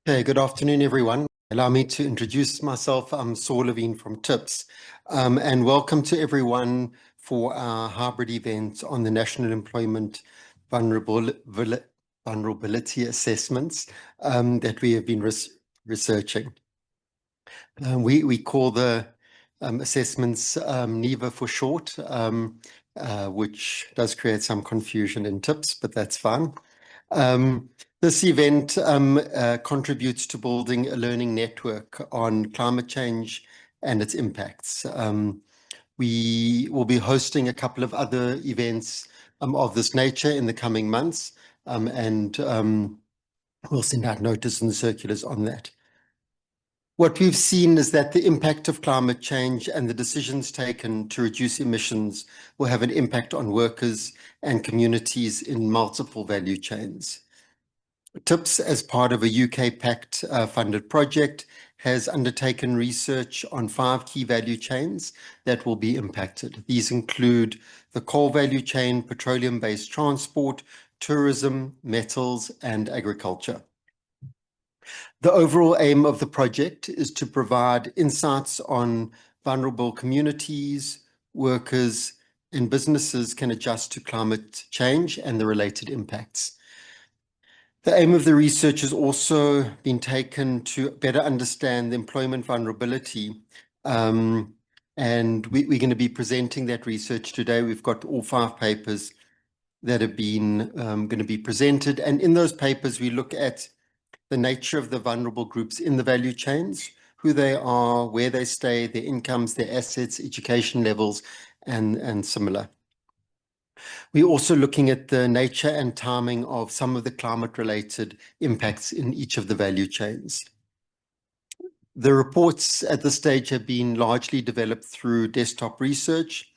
Okay, good afternoon, everyone. Allow me to introduce myself. I'm Saul Levin from TIPS, and welcome to everyone for our hybrid event on the National Employment Vulnerability Assessments that we have been researching. We call the assessments NEVA for short, which does create some confusion in TIPS, but that's fine. This event contributes to building a learning network on climate change and its impacts. We will be hosting a couple of other events of this nature in the coming months, and we'll send out notice and circulars on that. What we've seen is that the impact of climate change and the decisions taken to reduce emissions will have an impact on workers and communities in multiple value chains. TIPS, as part of a UK-PACT funded project, has undertaken research on 5 key value chains that will be impacted. These include the coal value chain, petroleum-based transport, tourism, metals, and agriculture. The overall aim of the project is to provide insights on vulnerable communities, workers, and businesses can adjust to climate change and the related impacts. The aim of the research has also been taken to better understand the employment vulnerability, and we're going to be presenting that research today. We've got all 5 papers that have been going to be presented, and in those papers we look at the nature of the vulnerable groups in the value chains, who they are, where they stay, their incomes, their assets, education levels, and similar. We're also looking at the nature and timing of some of the climate-related impacts in each of the value chains. The reports at this stage have been largely developed through desktop research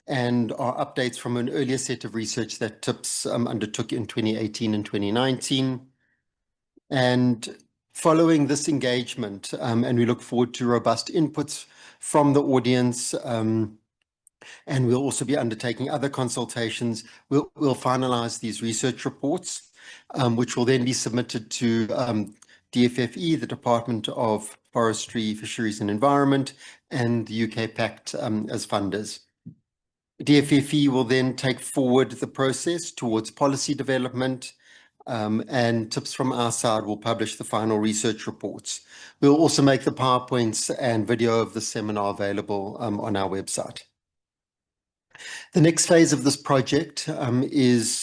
and are updates from an earlier set of research that TIPS undertook in 2018 and 2019. And following this engagement, and we look forward to robust inputs from the audience, and we'll also be undertaking other consultations. We'll finalize these research reports, which will then be submitted to DFFE, the Department of Forestry, Fisheries and Environment, and the UK-PACT as funders. DFFE will then take forward the process towards policy development, and TIPS from our side will publish the final research reports. We'll also make the PowerPoints and video of the seminar available on our website. The next phase of this project which is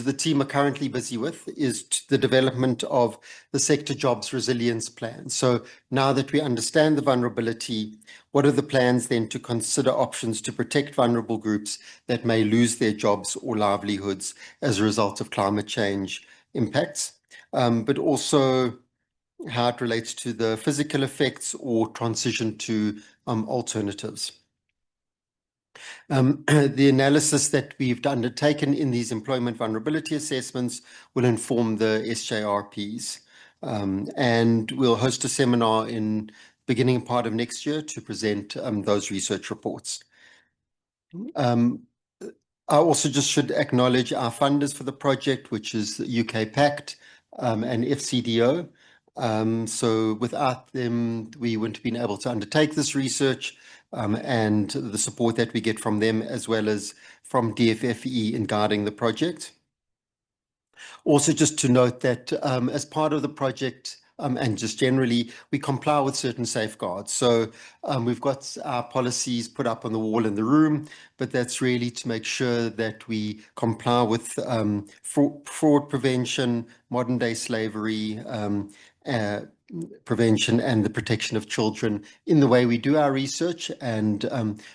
the team are currently busy with, is the development of the sector jobs resilience plan. So now that we understand the vulnerability, what are the plans then to consider options to protect vulnerable groups that may lose their jobs or livelihoods as a result of climate change impacts, but also how it relates to the physical effects or transition to alternatives. The analysis that we've undertaken in these employment vulnerability assessments will inform the SJRPs, and we'll host a seminar in beginning part of next year to present those research reports. I also just should acknowledge our funders for the project, which is the UK-PACT and FCDO. So without them, we wouldn't have been able to undertake this research, and the support that we get from them, as well as from DFFE in guiding the project. Also, just to note that as part of the project, and just generally, we comply with certain safeguards. So we've got our policies put up on the wall in the room, but that's really to make sure that we comply with fraud prevention, modern day slavery, prevention and the protection of children in the way we do our research, and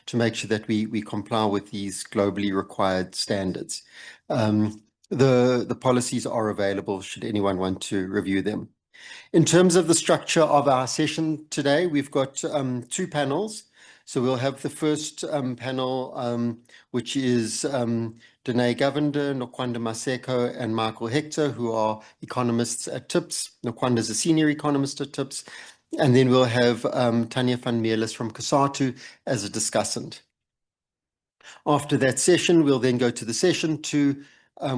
to make sure that we comply with these globally required standards. The policies are available should anyone want to review them. In terms of the structure of our session today, we've got 2 panels. So we'll have the first panel, which is Danae, Govender, Nokwanda, Maseko, and Michael Hector, who are economists at TIPS. Nokwanda is a senior economist at TIPS. And then we'll have Tanya van Meelis from COSATU as a discussant. After that session, we'll then go to the session 2,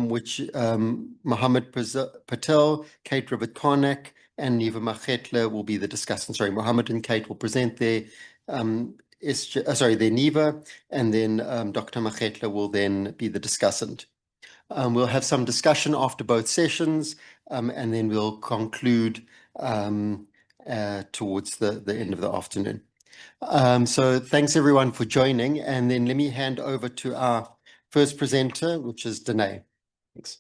which Muhammed, Patel, Rivett-Carnac, and Neva Machetla will be the discussant. Sorry, Muhammed and Kate will present their their Neva, and then Dr. Machetla will then be the discussant. We'll have some discussion after both sessions, and then we'll conclude towards the end of the afternoon. So thanks everyone for joining, and then let me hand over to our first presenter, which is Danae. Thanks.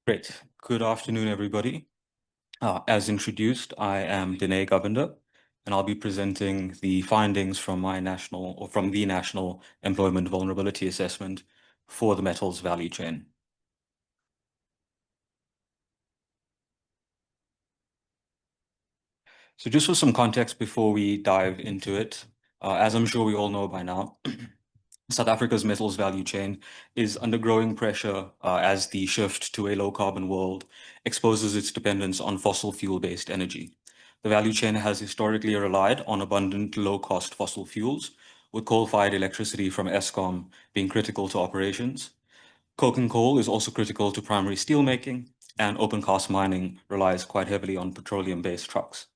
Great. Good afternoon, everybody. As introduced, I am Danae Govender, and I'll be presenting the findings from the National Employment Vulnerability Assessment for the metals value chain. So just for some context before we dive into it, as I'm sure we all know by now, South Africa's metals value chain is under growing pressure as the shift to a low-carbon world exposes its dependence on fossil fuel-based energy. The value chain has historically relied on abundant, low-cost fossil fuels, with coal-fired electricity from Eskom being critical to operations. Coking coal is also critical to primary steelmaking, and open-cast mining relies quite heavily on petroleum-based trucks.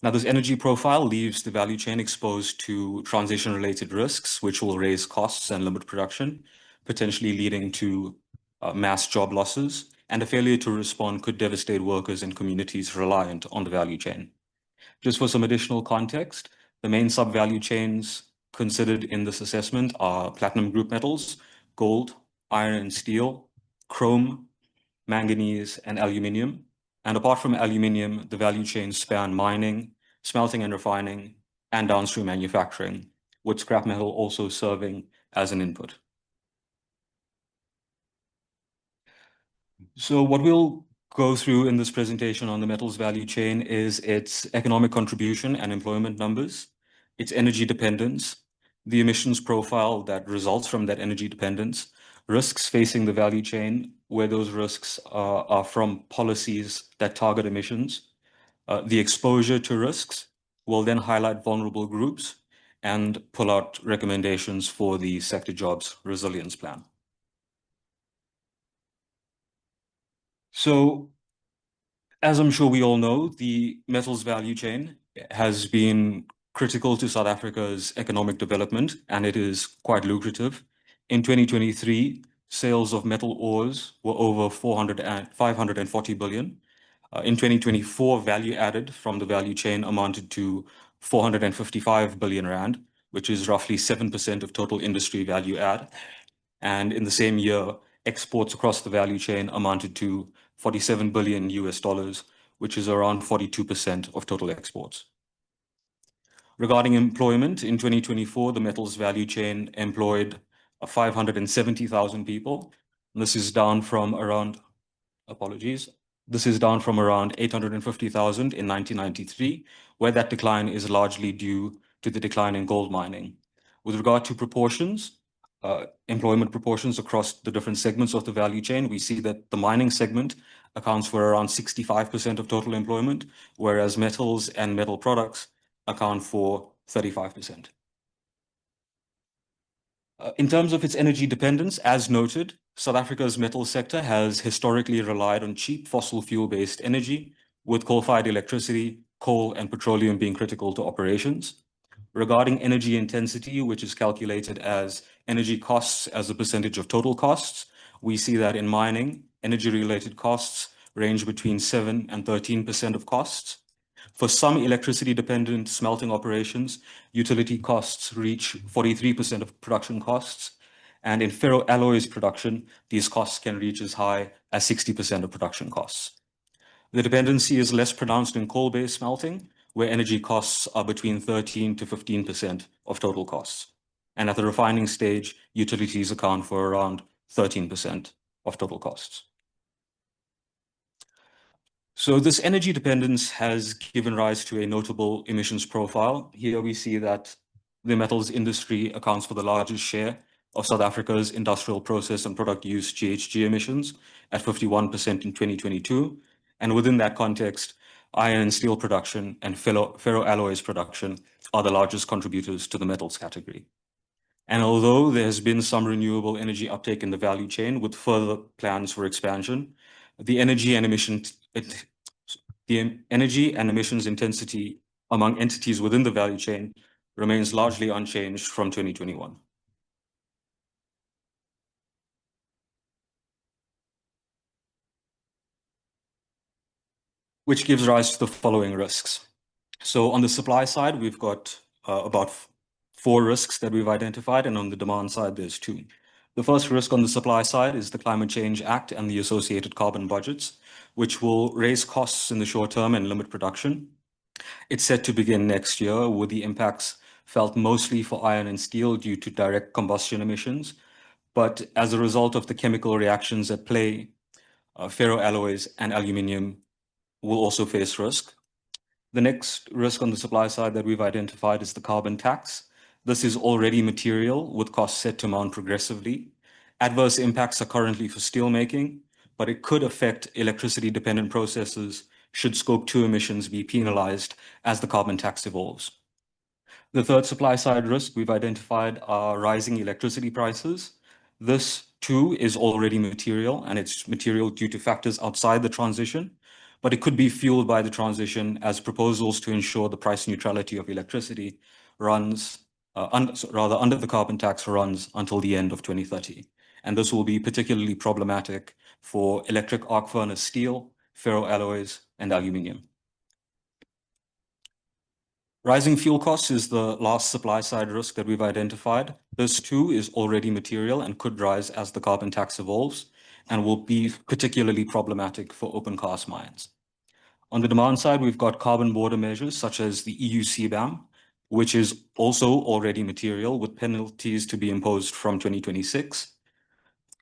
Now, this energy profile leaves the value chain exposed to transition-related risks, which will raise costs and limit production, potentially leading to mass job losses, and a failure to respond could devastate workers and communities reliant on the value chain. Just for some additional context, the main sub-value chains considered in this assessment are platinum group metals, gold, iron and steel, chrome, manganese, and aluminium. And apart from aluminium, the value chains span mining, smelting and refining, and downstream manufacturing, with scrap metal also serving as an input. So what we'll go through in this presentation on the metals value chain is its economic contribution and employment numbers, its energy dependence, the emissions profile that results from that energy dependence, risks facing the value chain, where those risks are from policies that target emissions, the exposure to risks. Will then highlight vulnerable groups and pull out recommendations for the sector jobs resilience plan. So, as I'm sure we all know, the metals value chain has been critical to South Africa's economic development, and it is quite lucrative. In 2023, sales of metal ores were over 540 billion. In 2024, value added from the value chain amounted to 455 billion rand, which is roughly 7% of total industry value add. And in the same year, exports across the value chain amounted to 47 billion US dollars, which is around 42% of total exports. Regarding employment, in 2024, the metals value chain employed 570,000 people. This is down from around, this is down from around 850,000 in 1993, where that decline is largely due to the decline in gold mining. With regard to proportions, employment proportions across the different segments of the value chain, we see that the mining segment accounts for around 65% of total employment, whereas metals and metal products account for 35%. In terms of its energy dependence, as noted, South Africa's metal sector has historically relied on cheap fossil fuel-based energy, with coal-fired electricity, coal, and petroleum being critical to operations. Regarding energy intensity, which is calculated as energy costs as a percentage of total costs, we see that in mining, energy-related costs range between 7 and 13% of costs. For some electricity-dependent smelting operations, utility costs reach 43% of production costs, and in ferroalloys production, these costs can reach as high as 60% of production costs. The dependency is less pronounced in coal-based smelting, where energy costs are between 13 to 15% of total costs. And at the refining stage, utilities account for around 13% of total costs. So this energy dependence has given rise to a notable emissions profile. Here we see that the metals industry accounts for the largest share of South Africa's industrial process and product use GHG emissions at 51% in 2022. And within that context, iron and steel production and ferroalloys production are the largest contributors to the metals category. And although there has been some renewable energy uptake in the value chain with further plans for expansion, the energy and emissions intensity among entities within the value chain remains largely unchanged from 2021. Which gives rise to the following risks. So on the supply side, we've got about 4 risks that we've identified, and on the demand side, there's 2. The first risk on the supply side is the Climate Change Act and the associated carbon budgets, which will raise costs in the short term and limit production. It's set to begin next year, with the impacts felt mostly for iron and steel due to direct combustion emissions. But as a result of the chemical reactions at play, ferroalloys and aluminium will also face risk. The next risk on the supply side that we've identified is the carbon tax. This is already material, with costs set to mount progressively. Adverse impacts are currently for steelmaking, but it could affect electricity-dependent processes should Scope 2 emissions be penalized as the carbon tax evolves. The third supply side risk we've identified are rising electricity prices. This too is already material, and it's material due to factors outside the transition, but it could be fueled by the transition as proposals to ensure the price neutrality of electricity runs, under the carbon tax runs until the end of 2030. And this will be particularly problematic for electric arc furnace steel, ferroalloys, and aluminium. Rising fuel costs is the last supply side risk that we've identified. This too is already material and could rise as the carbon tax evolves and will be particularly problematic for open cast mines. On the demand side, we've got carbon border measures such as the EU CBAM, which is also already material with penalties to be imposed from 2026.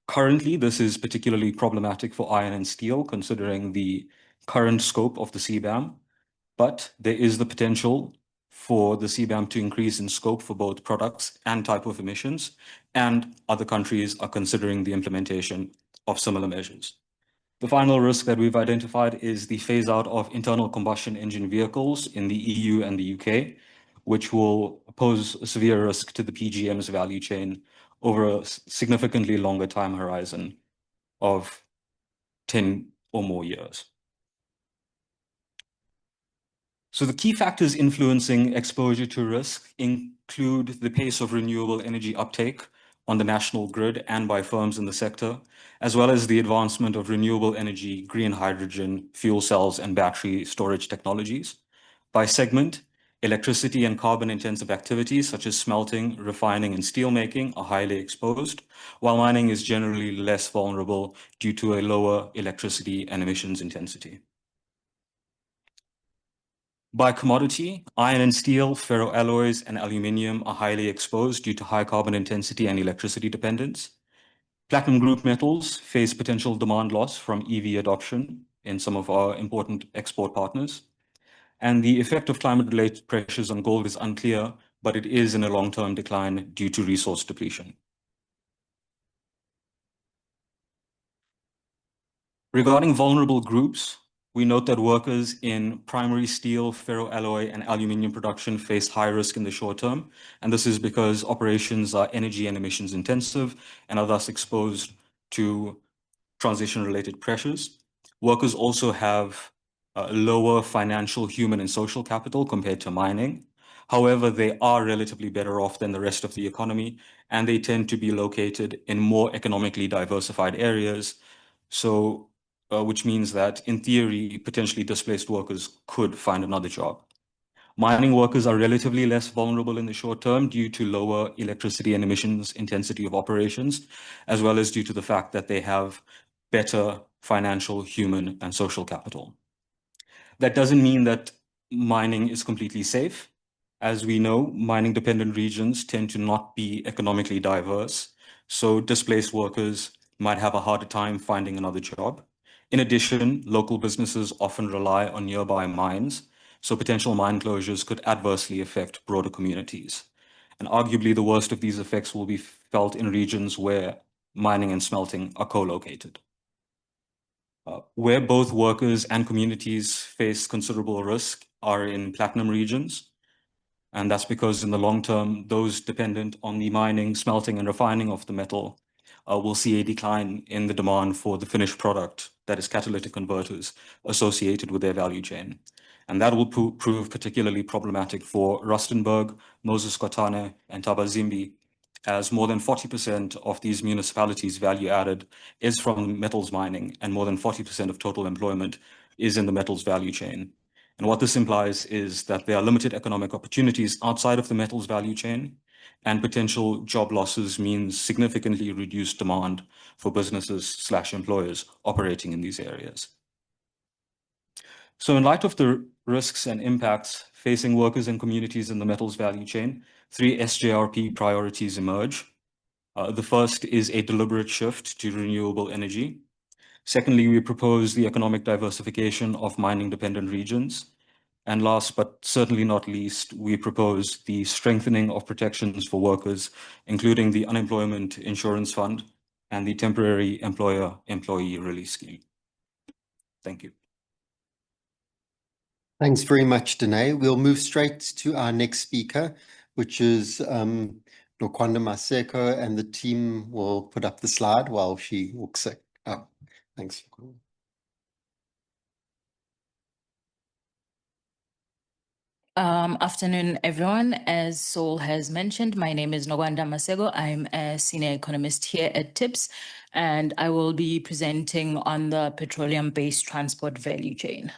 Currently, this is particularly problematic for iron and steel, considering the current scope of the CBAM, but there is the potential for the CBAM to increase in scope for both products and type of emissions, and other countries are considering the implementation of similar measures. The final risk that we've identified is the phase out of internal combustion engine vehicles in the EU and the UK, which will pose a severe risk to the PGM's value chain over a significantly longer time horizon of 10 or more years. So the key factors influencing exposure to risk include the pace of renewable energy uptake on the national grid and by firms in the sector, as well as the advancement of renewable energy, green hydrogen, fuel cells, and battery storage technologies. By segment, electricity and carbon-intensive activities such as smelting, refining, and steelmaking are highly exposed, while mining is generally less vulnerable due to a lower electricity and emissions intensity. By commodity, iron and steel, ferroalloys, and aluminium are highly exposed due to high carbon intensity and electricity dependence. Platinum group metals face potential demand loss from EV adoption in some of our important export partners. And the effect of climate-related pressures on gold is unclear, but it is in a long-term decline due to resource depletion. Regarding vulnerable groups, we note that workers in primary steel, ferroalloy, and aluminium production face high risk in the short term, and this is because operations are energy and emissions intensive and are thus exposed to transition-related pressures. Workers also have lower financial, human, and social capital compared to mining. However, they are relatively better off than the rest of the economy, and they tend to be located in more economically diversified areas, so which means that, in theory, potentially displaced workers could find another job. Mining workers are relatively less vulnerable in the short term due to lower electricity and emissions intensity of operations, as well as due to the fact that they have better financial, human, and social capital. That doesn't mean that mining is completely safe. As we know, mining-dependent regions tend to not be economically diverse, so displaced workers might have a harder time finding another job. In addition, local businesses often rely on nearby mines, so potential mine closures could adversely affect broader communities. And arguably, the worst of these effects will be felt in regions where mining and smelting are co-located. Where both workers and communities face considerable risk are in platinum regions. And that's because in the long term, those dependent on the mining, smelting, and refining of the metal will see a decline in the demand for the finished product, that is catalytic converters, associated with their value chain. And that will prove particularly problematic for Rustenburg, Moses Kotane, and Tabazimbi, as more than 40% of these municipalities' value added is from metals mining, and more than 40% of total employment is in the metals value chain. And what this implies is that there are limited economic opportunities outside of the metals value chain, and potential job losses means significantly reduced demand for businesses/employers operating in these areas. So in light of the risks and impacts facing workers and communities in the metals value chain, 3 SJRP priorities emerge. The first is a deliberate shift to renewable energy. Secondly, we propose the economic diversification of mining-dependent regions. And last but certainly not least, we propose the strengthening of protections for workers, including the Unemployment Insurance Fund and the Temporary Employer-Employee Release Scheme. Thank you. Thanks very much, Danae. We'll move straight to our next speaker, which is Nokwanda Maseko, and the team will put up the slide while she walks it up. Thanks. Afternoon, everyone. As Saul has mentioned, my name is Nokwanda Maseko. I'm a senior economist here at TIPS, and I will be presenting on the petroleum-based transport value chain.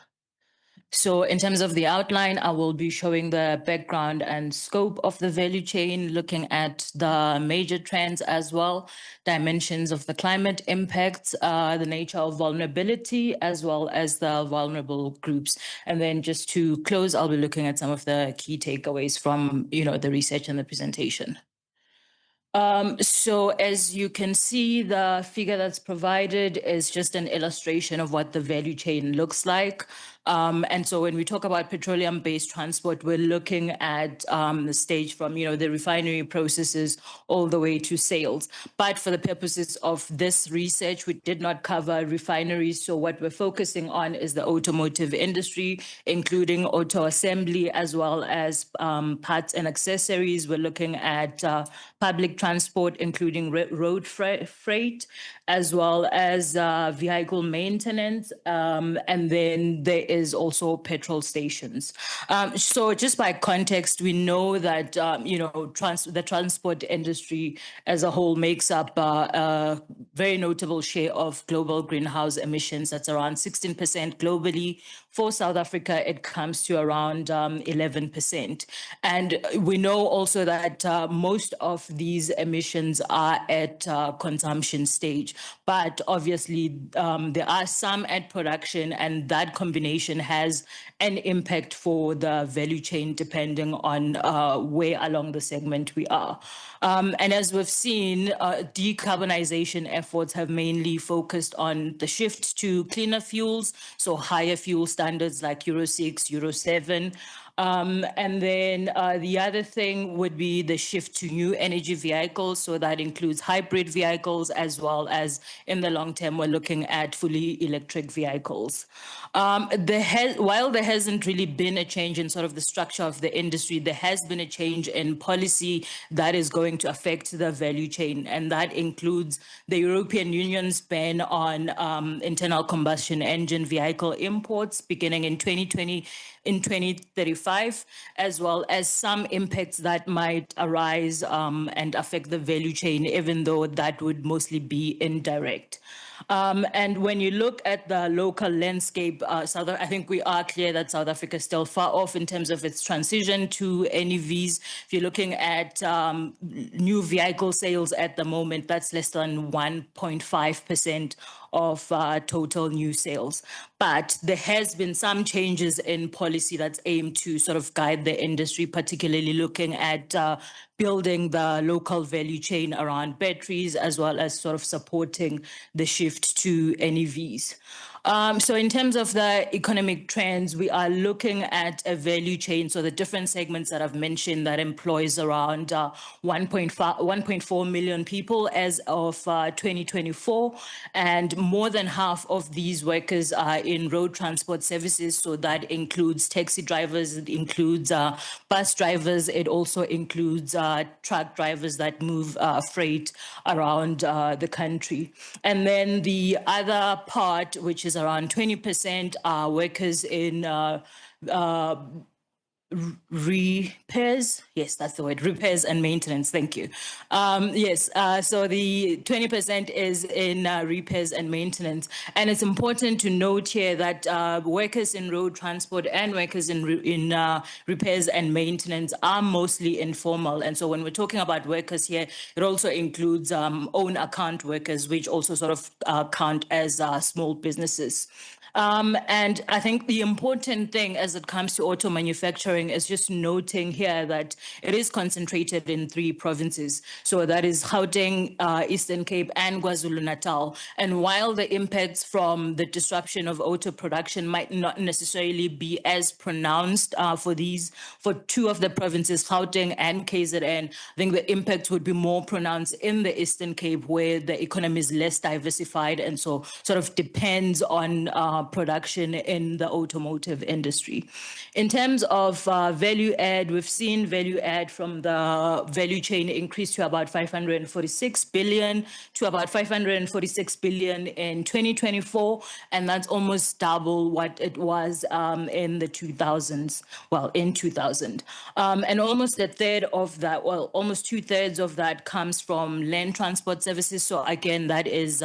So in terms of the outline, I will be showing the background and scope of the value chain, looking at the major trends as well, dimensions of the climate impacts, the nature of vulnerability, as well as the vulnerable groups. And then just to close, I'll be looking at some of the key takeaways from, the research and the presentation. So as you can see, the figure that's provided is just an illustration of what the value chain looks like. And so when we talk about petroleum-based transport, we're looking at the stage from, the refinery processes all the way to sales. But for the purposes of this research, we did not cover refineries. So what we're focusing on is the automotive industry, including auto assembly, as well as parts and accessories. We're looking at public transport, including road freight, as well as vehicle maintenance. And then there is also petrol stations. So just by context, we know that, the transport industry as a whole makes up a very notable share of global greenhouse emissions. That's around 16% globally. For South Africa, it comes to around 11%. And we know also that most of these emissions are at consumption stage. But obviously, there are some at production, and that combination has an impact for the value chain depending on where along the segment we are. And as we've seen, decarbonization efforts have mainly focused on the shift to cleaner fuels, so higher fuel standards like Euro 6, Euro 7. And then the other thing would be the shift to new energy vehicles. So that includes hybrid vehicles, as well as in the long term, we're looking at fully electric vehicles. While there hasn't really been a change in sort of the structure of the industry, there has been a change in policy that is going to affect the value chain. And that includes the European Union's ban on internal combustion engine vehicle imports beginning in 2020. In 2035, as well as some impacts that might arise and affect the value chain, even though that would mostly be indirect. And when you look at the local landscape, I think we are clear that South Africa is still far off in terms of its transition to NEVs. If you're looking at new vehicle sales at the moment, that's less than 1.5% of total new sales. But there has been some changes in policy that's aimed to sort of guide the industry, particularly looking at building the local value chain around batteries, as well as sort of supporting the shift to NEVs. So in terms of the economic trends, we are looking at a value chain. So the different segments that I've mentioned that employs around 1.4 million people as of 2024. And more than half of these workers are in road transport services. So that includes taxi drivers, it includes bus drivers, it also includes truck drivers that move freight around the country. And then the other part, which is around 20%, are workers in repairs. Yes, that's the word, repairs and maintenance. Thank you. Yes, so the 20% is in repairs and maintenance. And it's important to note here that workers in road transport and workers in repairs and maintenance are mostly informal. And so when we're talking about workers here, it also includes own account workers, which also sort of count as small businesses. And I think the important thing as it comes to auto manufacturing is just noting here that it is concentrated in 3 provinces. So that is Gauteng, Eastern Cape, and KwaZulu-Natal. And while the impacts from the disruption of auto production might not necessarily be as pronounced for 2 of the provinces, Gauteng and KZN, I think the impact would be more pronounced in the Eastern Cape, where the economy is less diversified and so sort of depends on production in the automotive industry. In terms of value add, we've seen value add from the value chain increase to about 546 billion to about 546 billion in 2024, and that's almost double what it was in the 2000s. Well, in 2000, and almost a third of that, well, almost 2/3 of that comes from land transport services. So again, that is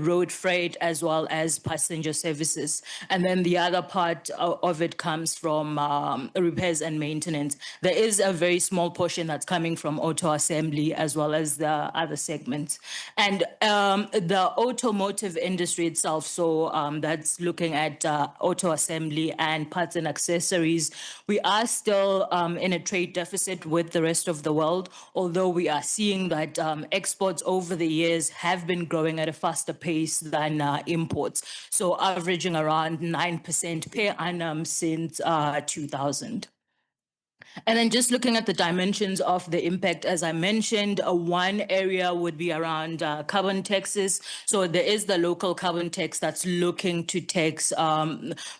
road freight as well as passenger services. And then the other part of it comes from repairs and maintenance. There is a very small portion that's coming from auto assembly as well as the other segments. And the automotive industry itself, so that's looking at auto assembly and parts and accessories, we are still in a trade deficit with the rest of the world, although we are seeing that exports over the years have been growing at a faster pace than imports. So averaging around 9% per annum since 2000. And then just looking at the dimensions of the impact, as I mentioned, one area would be around carbon taxes. So there is the local carbon tax that's looking to tax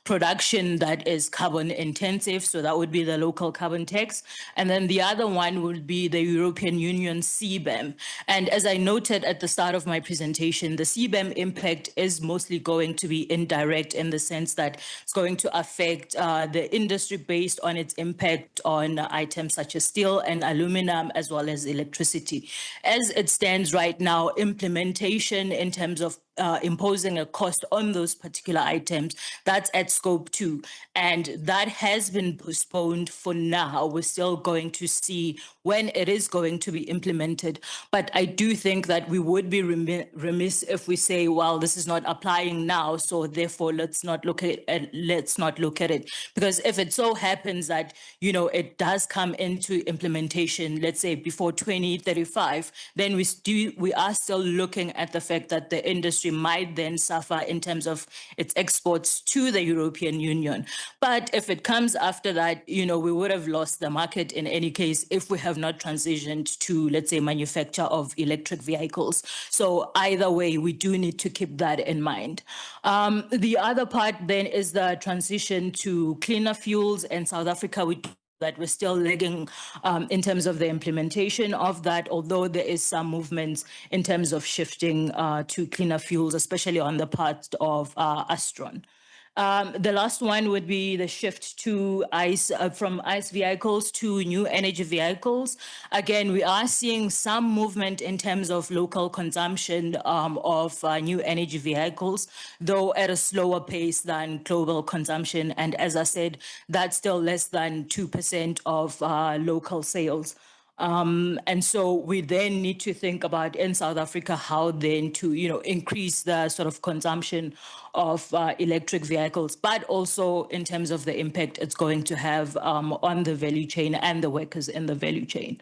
production that is carbon intensive. So that would be the local carbon tax. And then the other one would be the European Union CBAM. And as I noted at the start of my presentation, the CBAM impact is mostly going to be indirect in the sense that it's going to affect the industry based on its impact on items such as steel and aluminum, as well as electricity. As it stands right now, implementation in terms of imposing a cost on those particular items, that's at scope 2. And that has been postponed for now. We're still going to see when it is going to be implemented. But I do think that we would be remiss if we say, well, this is not applying now, so therefore let's not look at it. Because if it so happens that, it does come into implementation, let's say before 2035, then we are still looking at the fact that the industry might then suffer in terms of its exports to the European Union. But if it comes after that, we would have lost the market in any case if we have not transitioned to, let's say, manufacture of electric vehicles. So either way, we do need to keep that in mind. The other part then is the transition to cleaner fuels, and South Africa, that we're still lagging in terms of the implementation of that, although there is some movements in terms of shifting to cleaner fuels, especially on the part of Astron. The last one would be the shift to from ICE vehicles to new energy vehicles. Again, we are seeing some movement in terms of local consumption of new energy vehicles, though at a slower pace than global consumption. And as I said, that's still less than 2% of local sales. And so we then need to think about in South Africa how then to, increase the sort of consumption of electric vehicles, but also in terms of the impact it's going to have on the value chain and the workers in the value chain.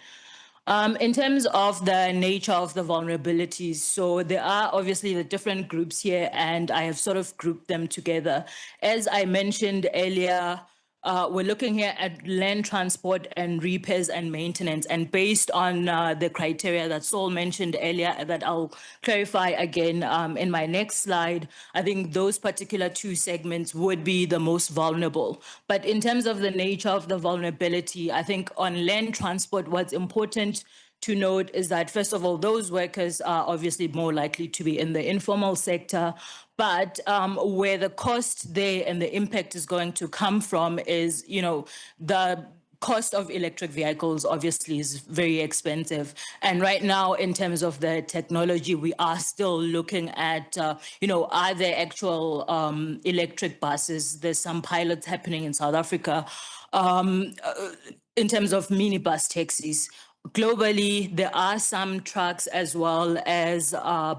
In terms of the nature of the vulnerabilities, so there are obviously the different groups here, and I have sort of grouped them together. As I mentioned earlier, we're looking here at land transport and repairs and maintenance. And based on the criteria that Saul mentioned earlier, that I'll clarify again in my next slide, I think those particular two segments would be the most vulnerable. But in terms of the nature of the vulnerability, I think on land transport, what's important to note is that, first of all, those workers are obviously more likely to be in the informal sector, but where the cost there and the impact is going to come from is, the cost of electric vehicles obviously is very expensive. And right now, in terms of the technology, we are still looking at, are there actual electric buses? There's some pilots happening in South Africa in terms of minibus taxis. Globally, there are some trucks as well as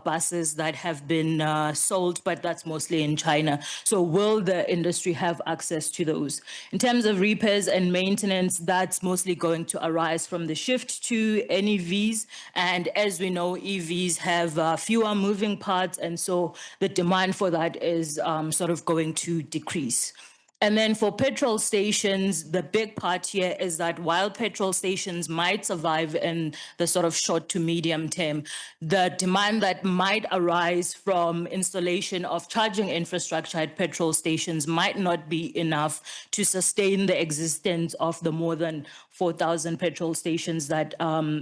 buses that have been sold, but that's mostly in China. So will the industry have access to those? In terms of repairs and maintenance, that's mostly going to arise from the shift to NEVs. And as we know, EVs have fewer moving parts, and so the demand for that is sort of going to decrease. And then for petrol stations, the big part here is that while petrol stations might survive in the sort of short to medium term, the demand that might arise from installation of charging infrastructure at petrol stations might not be enough to sustain the existence of the more than 4,000 petrol stations that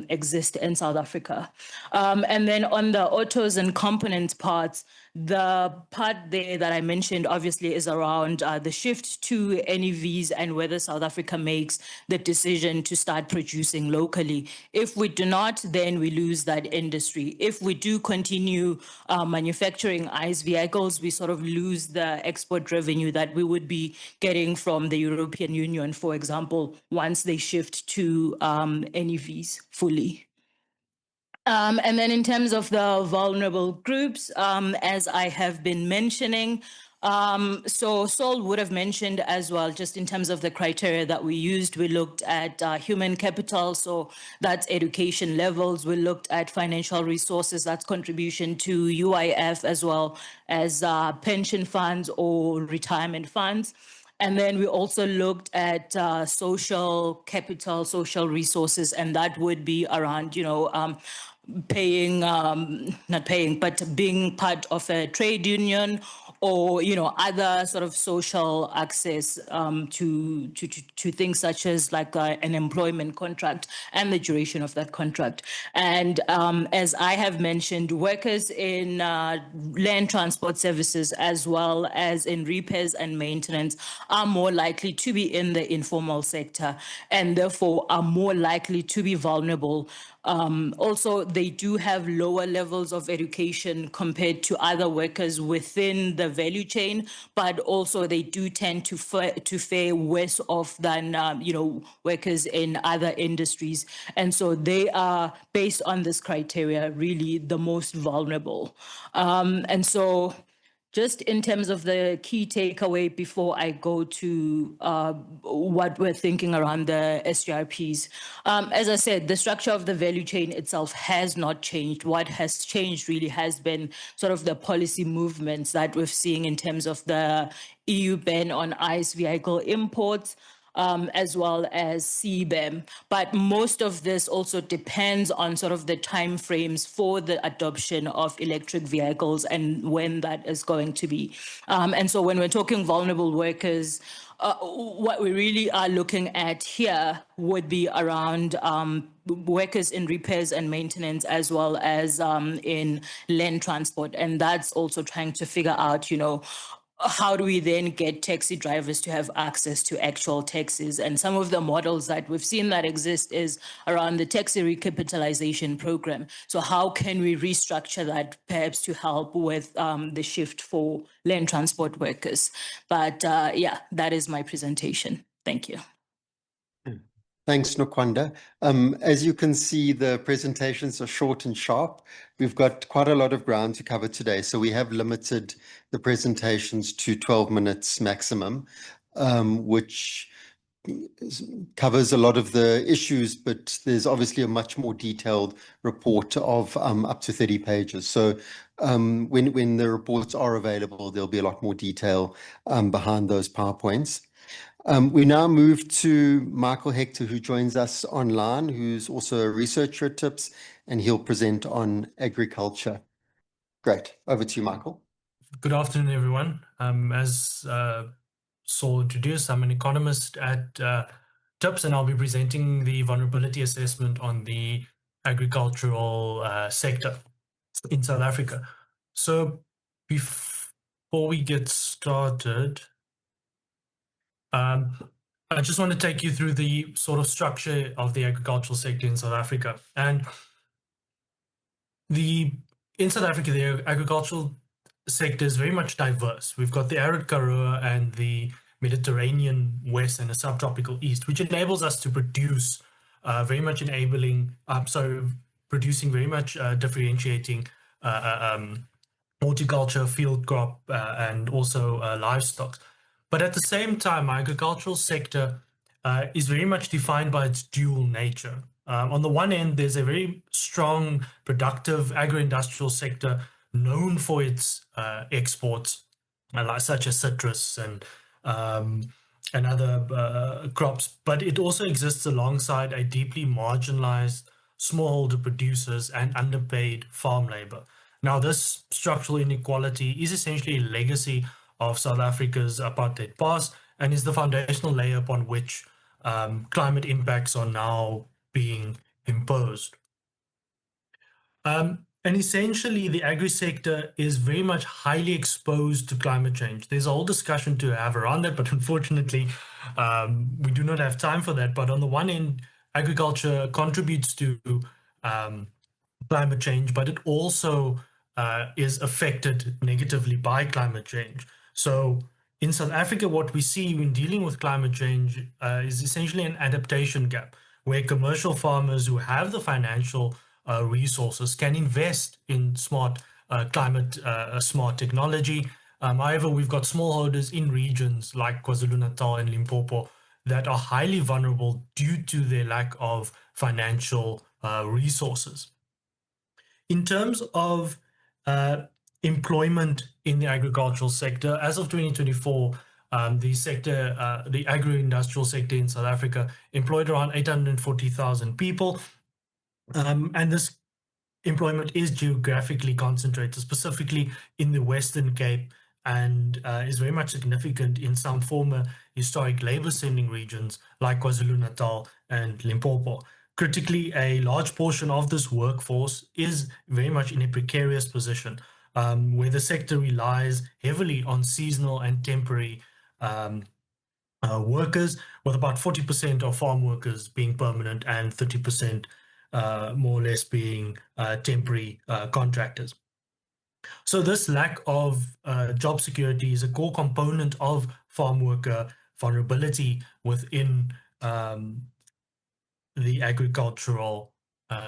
exist in South Africa. And then on the autos and components parts, the part there that I mentioned obviously is around the shift to NEVs and whether South Africa makes the decision to start producing locally. If we do not, then we lose that industry. If we do continue manufacturing ICE vehicles, we sort of lose the export revenue that we would be getting from the European Union, for example, once they shift to NEVs fully. And then in terms of the vulnerable groups, as I have been mentioning, so Saul would have mentioned as well, just in terms of the criteria that we used, we looked at human capital, so that's education levels. We looked at financial resources, that's contribution to UIF, as well as pension funds or retirement funds. And then we also looked at social capital, social resources, and that would be around, paying, not paying, but being part of a trade union or, other sort of social access to things such as like an employment contract and the duration of that contract. And as I have mentioned, workers in land transport services as well as in repairs and maintenance are more likely to be in the informal sector and therefore are more likely to be vulnerable. Also, they do have lower levels of education compared to other workers within the value chain, but also they do tend to fare worse off than, workers in other industries. And so they are, based on this criteria, really the most vulnerable. And so just in terms of the key takeaway before I go to what we're thinking around the SGRPs, as I said, the structure of the value chain itself has not changed. What has changed really has been sort of the policy movements that we're seeing in terms of the EU ban on ICE vehicle imports, as well as CBAM. But most of this also depends on sort of the timeframes for the adoption of electric vehicles and when that is going to be. And so when we're talking vulnerable workers, what we really are looking at here would be around workers in repairs and maintenance as well as in land transport. And that's also trying to figure out, how do we then get taxi drivers to have access to actual taxis? And some of the models that we've seen that exist is around the taxi recapitalization program. So how can we restructure that perhaps to help with the shift for land transport workers? But yeah, that is my presentation. Thank you. Thanks, Nokwanda. As you can see, the presentations are short and sharp. We've got quite a lot of ground to cover today, so we have limited the presentations to 12 minutes maximum, which covers a lot of the issues, but there's obviously a much more detailed report of up to 30 pages. So when the reports are available, there'll be a lot more detail behind those PowerPoints. We now move to Michael Hector, who joins us online, who's also a researcher at TIPS, and he'll present on agriculture. Great. Over to you, Michael. Good afternoon, everyone. As Saul introduced, I'm an economist at TIPS, and I'll be presenting the vulnerability assessment on the agricultural sector in South Africa. So before we get started, I just want to take you through the sort of structure of the agricultural sector in South Africa. And in South Africa, the agricultural sector is very much diverse. We've got the arid Karoo and the Mediterranean West and the subtropical East, which enables us to produce producing very much differentiating horticulture, field crop, and also livestock. But at the same time, our agricultural sector is very much defined by its dual nature. On the one end, there's a very strong, productive agro-industrial sector known for its exports, such as citrus and other crops. But it also exists alongside a deeply marginalized smallholder producers and underpaid farm labor. Now, this structural inequality is essentially a legacy of South Africa's apartheid past and is the foundational layer upon which climate impacts are now being imposed. And essentially, the agri-sector is very much highly exposed to climate change. There's a whole discussion to have around that, but unfortunately, we do not have time for that. But on the one end, agriculture contributes to climate change, but it also is affected negatively by climate change. So in South Africa, what we see when dealing with climate change is essentially an adaptation gap, where commercial farmers who have the financial resources can invest in smart smart technology. However, we've got smallholders in regions like KwaZulu-Natal and Limpopo that are highly vulnerable due to their lack of financial resources. In terms of employment in the agricultural sector, as of 2024, the agro-industrial sector in South Africa employed around 840,000 people. And this employment is geographically concentrated, specifically in the Western Cape, and is very much significant in some former historic labor-sending regions like KwaZulu-Natal and Limpopo. Critically, a large portion of this workforce is very much in a precarious position, where the sector relies heavily on seasonal and temporary workers, with about 40% of farm workers being permanent and 30% more or less being temporary contractors. So this lack of job security is a core component of farm worker vulnerability within the agricultural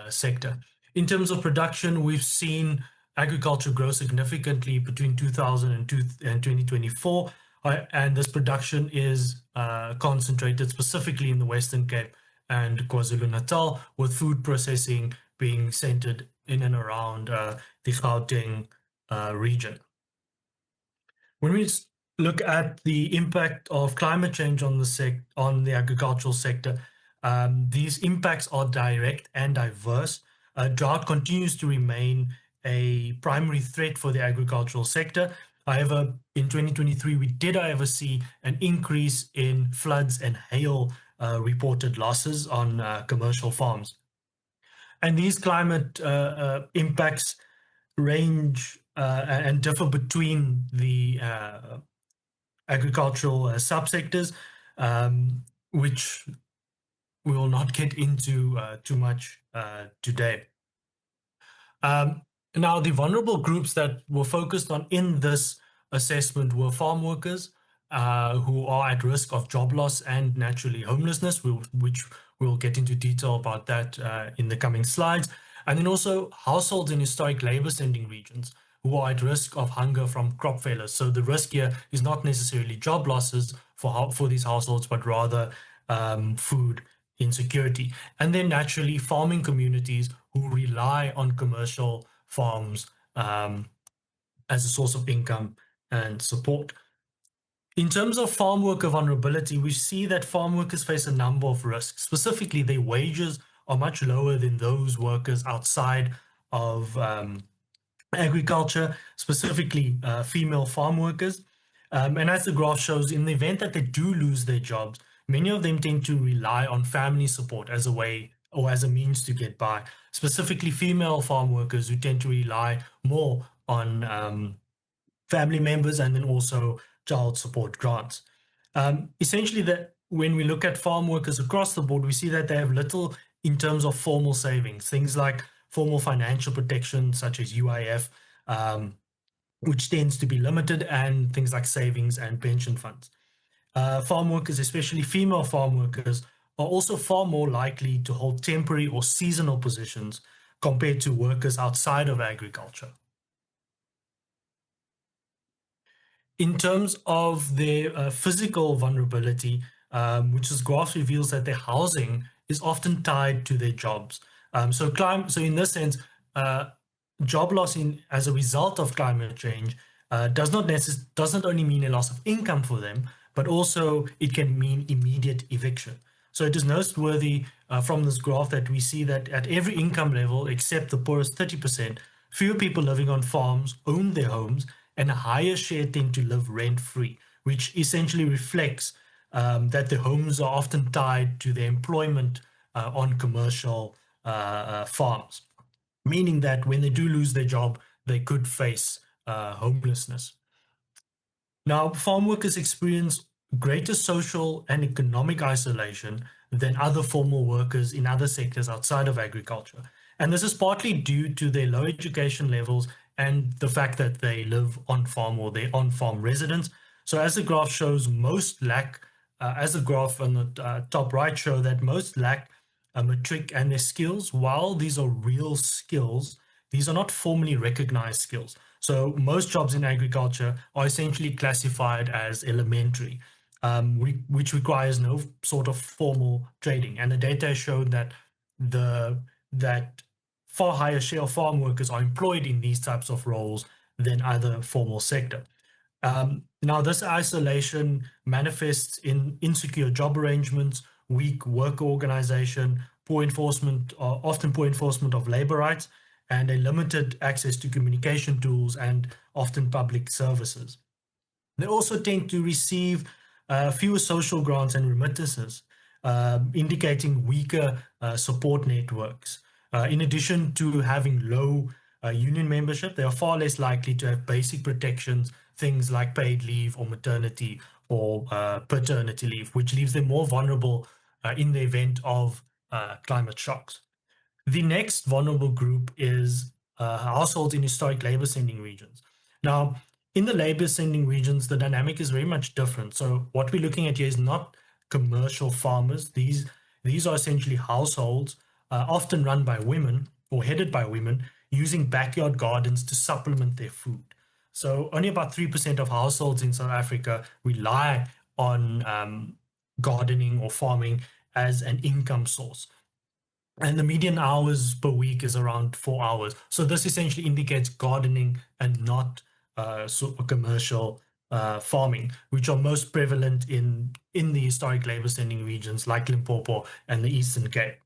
sector. In terms of production, we've seen agriculture grow significantly between 2000 and 2024, and this production is concentrated specifically in the Western Cape and KwaZulu-Natal, with food processing being centered in and around the Gauteng region. When we look at the impact of climate change on the agricultural sector, these impacts are direct and diverse. Drought continues to remain a primary threat for the agricultural sector. However, in 2023, we did, however, see an increase in floods and hail reported losses on commercial farms. And these climate impacts range and differ between the agricultural subsectors, which we will not get into too much today. Now, the vulnerable groups that were focused on in this assessment were farm workers, who are at risk of job loss and naturally homelessness, which we'll get into detail about that in the coming slides. And then also households in historic labor sending regions who are at risk of hunger from crop failures. So the risk here is not necessarily job losses for these households, but rather food insecurity. And then naturally farming communities who rely on commercial farms as a source of income and support. In terms of farm worker vulnerability, we see that farm workers face a number of risks. Specifically, their wages are much lower than those workers outside of agriculture, specifically female farm workers. And as the graph shows, in the event that they do lose their jobs, many of them tend to rely on family support as a way or as a means to get by, specifically female farm workers who tend to rely more on family members and then also child support grants. Essentially, when we look at farm workers across the board, we see that they have little in terms of formal savings, things like formal financial protection, such as UIF, which tends to be limited, and things like savings and pension funds. Farm workers, especially female farm workers, are also far more likely to hold temporary or seasonal positions compared to workers outside of agriculture. In terms of their physical vulnerability, which this graph reveals that their housing is often tied to their jobs. So in this sense, job loss as a result of climate change doesn't only mean a loss of income for them, but also it can mean immediate eviction. So it is noteworthy from this graph that we see that at every income level, except the poorest 30%, fewer people living on farms own their homes, and a higher share tend to live rent-free, which essentially reflects that the homes are often tied to their employment on commercial farms, meaning that when they do lose their job, they could face homelessness. Now, farm workers experience greater social and economic isolation than other formal workers in other sectors outside of agriculture. And this is partly due to their low education levels and the fact that they live on farm or they're on farm residents. So as the graph shows, most lack, as the graph on the top right show, that most lack a matric and their skills. While these are real skills, these are not formally recognized skills. So most jobs in agriculture are essentially classified as elementary, which requires no sort of formal training. And the data showed that that far higher share of farm workers are employed in these types of roles than other formal sector. Now, this isolation manifests in insecure job arrangements, weak worker organization, often poor enforcement of labor rights, and a limited access to communication tools and often public services. They also tend to receive fewer social grants and remittances, indicating weaker support networks. In addition to having low union membership, they are far less likely to have basic protections, things like paid leave or maternity or paternity leave, which leaves them more vulnerable in the event of climate shocks. The next vulnerable group is households in historic labor sending regions. Now, in the labor sending regions, the dynamic is very much different. So what we're looking at here is not commercial farmers. These are essentially households, often run by women or headed by women, using backyard gardens to supplement their food. So only about 3% of households in South Africa rely on gardening or farming as an income source. And the median hours per week is around 4 hours. So this essentially indicates gardening and not commercial farming, which are most prevalent in the historic labor sending regions like Limpopo and the Eastern Cape.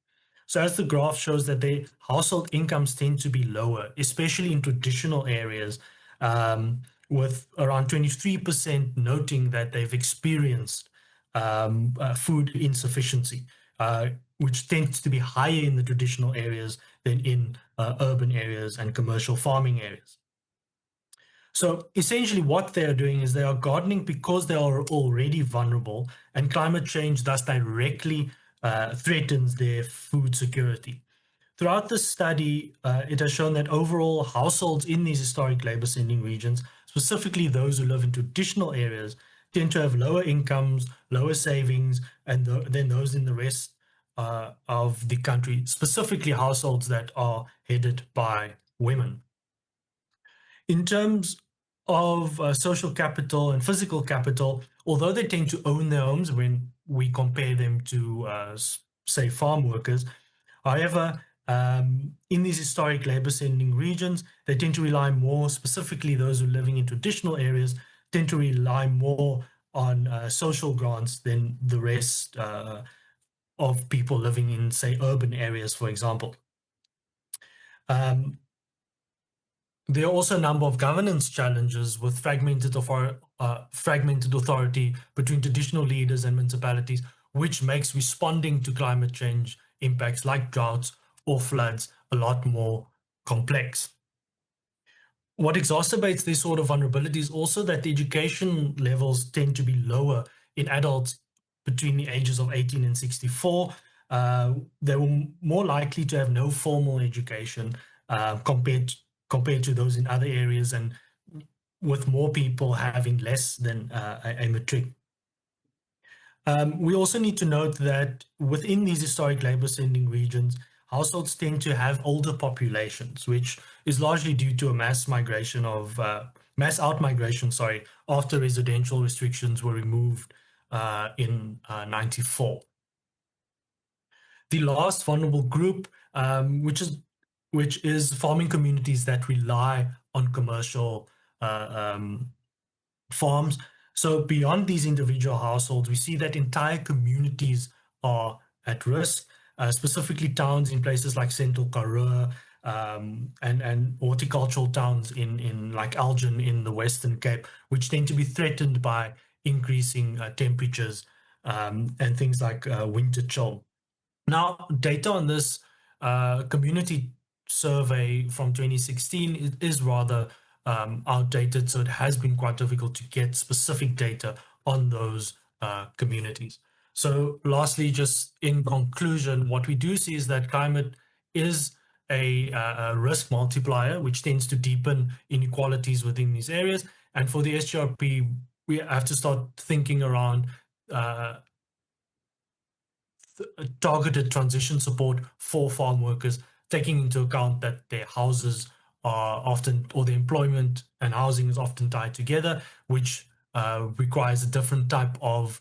So as the graph shows that their household incomes tend to be lower, especially in traditional areas, with around 23% noting that they've experienced food insufficiency, which tends to be higher in the traditional areas than in urban areas and commercial farming areas. So essentially what they are doing is they are gardening because they are already vulnerable, and climate change thus directly threatens their food security. Throughout the study, it has shown that overall households in these historic labor sending regions, specifically those who live in traditional areas, tend to have lower incomes, lower savings, and than those in the rest of the country, specifically households that are headed by women. In terms of social capital and physical capital, although they tend to own their homes when we compare them to, say, farm workers, however, in these historic labor-sending regions, they tend to rely more, specifically those who are living in traditional areas, tend to rely more on social grants than the rest of people living in, say, urban areas, for example. There are also a number of governance challenges with fragmented authority between traditional leaders and municipalities, which makes responding to climate change impacts like droughts or floods a lot more complex. What exacerbates this sort of vulnerability is also that the education levels tend to be lower in adults between the ages of 18 and 64. They were more likely to have no formal education compared to those in other areas, and with more people having less than a matric. We also need to note that within these historic labor-sending regions, households tend to have older populations, which is largely due to a mass out-migration, after residential restrictions were removed in 94. The last vulnerable group, which is farming communities that rely on commercial farms. So beyond these individual households, we see that entire communities are at risk, specifically towns in places like Central Karoo, and horticultural towns in like Elgin in the Western Cape, which tend to be threatened by increasing temperatures and things like winter chill. Now, data on this community survey from 2016 is rather outdated, so it has been quite difficult to get specific data on those communities. So lastly, just in conclusion, what we do see is that climate is a risk multiplier, which tends to deepen inequalities within these areas. And for the SGRP, we have to start thinking around targeted transition support for farm workers, taking into account that their houses are often, or the employment and housing is often tied together, which requires a different type of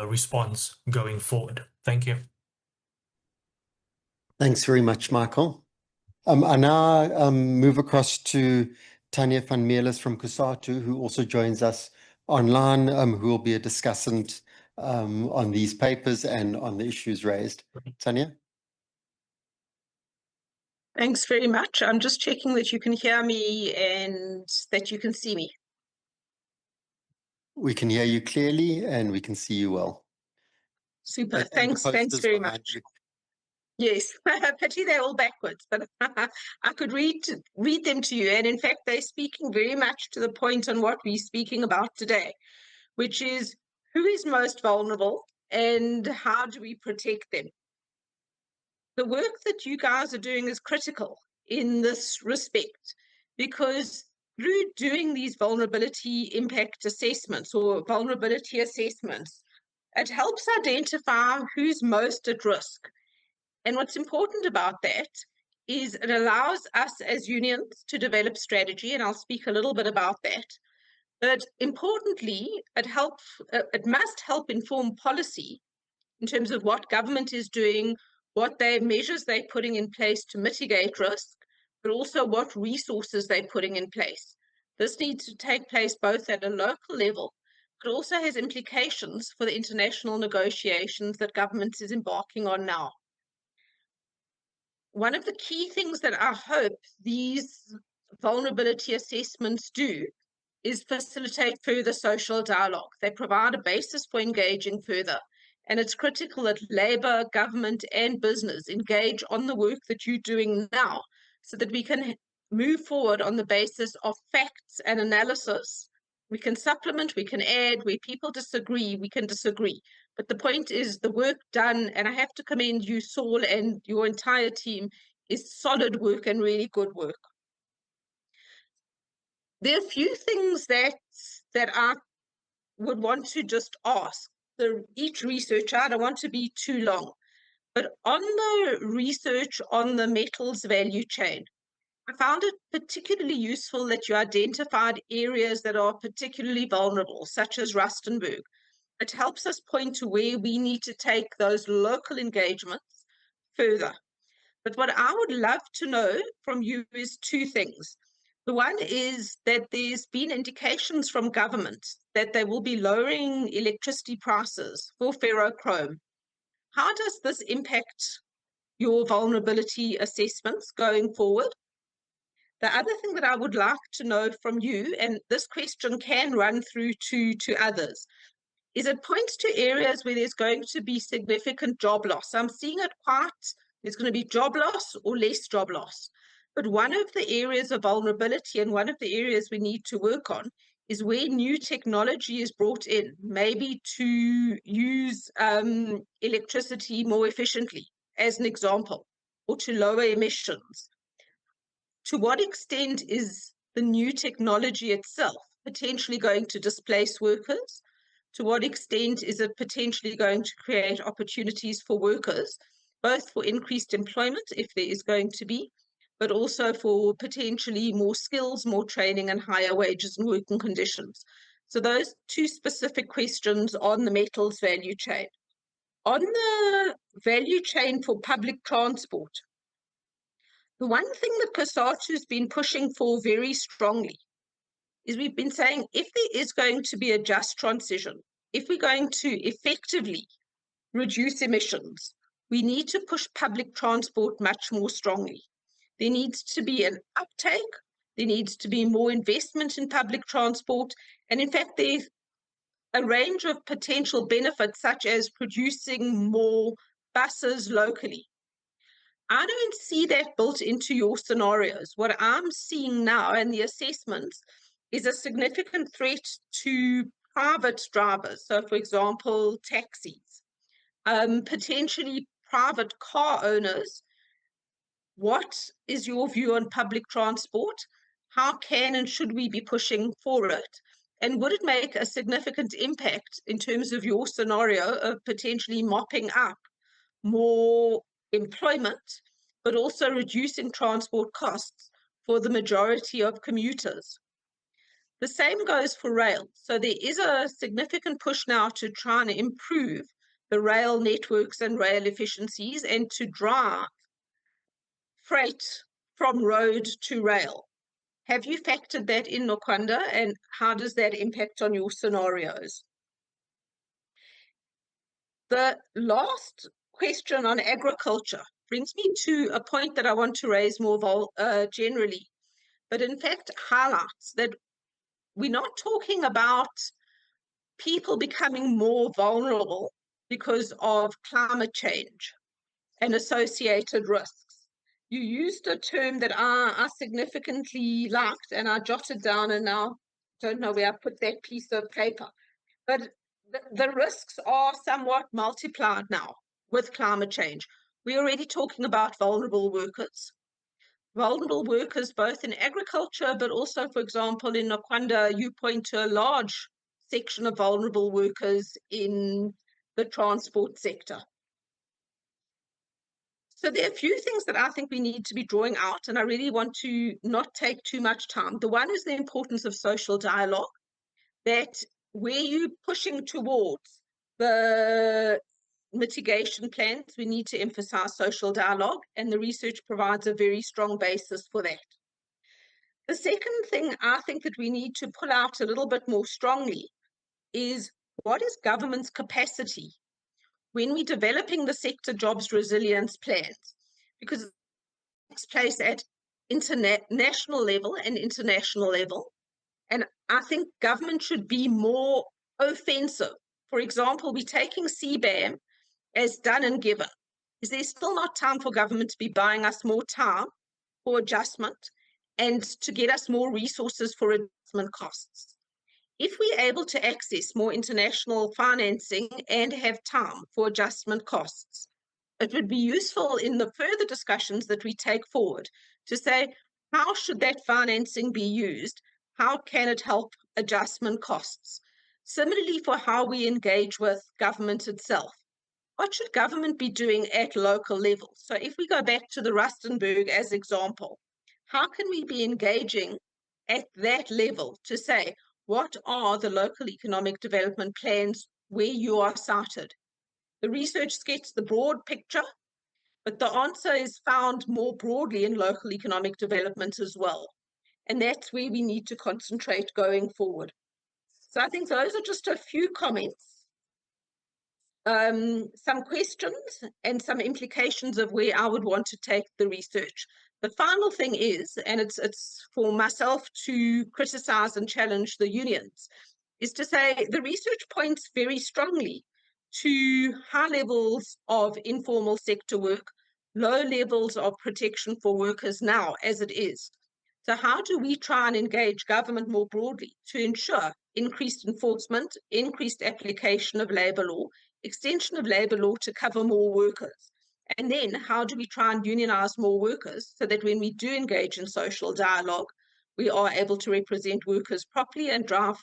response going forward. Thank you. Thanks very much, Michael. I now move across to Tanya van Meelis from COSATU, who also joins us online, who will be a discussant on these papers and on the issues raised. Tanya? Thanks very much. I'm just checking that you can hear me and that you can see me. We can hear you clearly and we can see you well. Super. And Thanks very much. Yes, pity they're all backwards, but I could read them to you. And in fact, they're speaking very much to the point on what we're speaking about today, which is who is most vulnerable and how do we protect them? The work that you guys are doing is critical in this respect, because through doing these vulnerability impact assessments or vulnerability assessments, it helps identify who's most at risk. And what's important about that is it allows us as unions to develop strategy, and I'll speak a little bit about that. But importantly, it must help inform policy in terms of what government is doing, what measures they're putting in place to mitigate risk, but also what resources they're putting in place. This needs to take place both at a local level, but also has implications for the international negotiations that government is embarking on now. One of the key things that I hope these vulnerability assessments do is facilitate further social dialogue. They provide a basis for engaging further. And it's critical that Labour, government, and business engage on the work that you're doing now so that we can move forward on the basis of facts and analysis. We can supplement, we can add. Where people disagree, we can disagree. But the point is the work done, and I have to commend you, Saul, and your entire team, is solid work and really good work. There are a few things that I would want to just ask each researcher, I don't want to be too long, but on the research on the metals value chain, I found it particularly useful that you identified areas that are particularly vulnerable, such as Rustenburg. It helps us point to where we need to take those local engagements further. But what I would love to know from you is two things. The one is that there's been indications from government that they will be lowering electricity prices for ferrochrome. How does this impact your vulnerability assessments going forward? The other thing that I would like to know from you, and this question can run through to others, is it points to areas where there's going to be significant job loss. I'm seeing it quite, there's going to be job loss or less job loss. But one of the areas of vulnerability and one of the areas we need to work on is where new technology is brought in, maybe to use electricity more efficiently, as an example, or to lower emissions. To what extent is the new technology itself potentially going to displace workers? To what extent is it potentially going to create opportunities for workers, both for increased employment, if there is going to be, but also for potentially more skills, more training, and higher wages and working conditions? So those two specific questions on the metals value chain. On the value chain for public transport, the one thing that COSATU has been pushing for very strongly is we've been saying if there is going to be a just transition, if we're going to effectively reduce emissions, we need to push public transport much more strongly. There needs to be an uptake, there needs to be more investment in public transport, and in fact there's a range of potential benefits such as producing more buses locally. I don't see that built into your scenarios. What I'm seeing now in the assessments is a significant threat to private drivers. So, for example, taxis, potentially private car owners. What is your view on public transport? How can and should we be pushing for it? And would it make a significant impact in terms of your scenario of potentially mopping up more employment, but also reducing transport costs for the majority of commuters? The same goes for rail. So there is a significant push now to try and improve the rail networks and rail efficiencies and to drive freight from road to rail. Have you factored that in, Nokwanda, and how does that impact on your scenarios? The last question on agriculture brings me to a point that I want to raise more generally, but in fact highlights that we're not talking about people becoming more vulnerable because of climate change and associated risks. You used a term that I significantly liked, and I jotted down, and now don't know where I put that piece of paper. But the risks are somewhat multiplied now with climate change. We're already talking about vulnerable workers. Vulnerable workers both in agriculture, but also, for example, in Nokwanda, you point to a large section of vulnerable workers in the transport sector. So there are a few things that I think we need to be drawing out, and I really want to not take too much time. The one is the importance of social dialogue, that where you're pushing towards the mitigation plans, we need to emphasize social dialogue, and the research provides a very strong basis for that. The second thing I think that we need to pull out a little bit more strongly is what is government's capacity when we're developing the sector jobs resilience plans, because it takes place at national level and international level. And I think government should be more offensive. For example, we're taking CBAM as done and given. Is there still not time for government to be buying us more time for adjustment and to get us more resources for adjustment costs? If we're able to access more international financing and have time for adjustment costs, it would be useful in the further discussions that we take forward to say, how should that financing be used? How can it help adjustment costs? Similarly, for how we engage with government itself. What should government be doing at local level? So if we go back to the Rustenburg as example, how can we be engaging at that level to say, what are the local economic development plans where you are cited? The research gets the broad picture, but the answer is found more broadly in local economic development as well. And that's where we need to concentrate going forward. So I think those are just a few comments. Some questions and some implications of where I would want to take the research. The final thing is, and it's for myself to criticize and challenge the unions, is to say the research points very strongly to high levels of informal sector work, low levels of protection for workers now as it is. So how do we try and engage government more broadly to ensure increased enforcement, increased application of labour law, extension of labour law to cover more workers? And then how do we try and unionise more workers so that when we do engage in social dialogue, we are able to represent workers properly and drive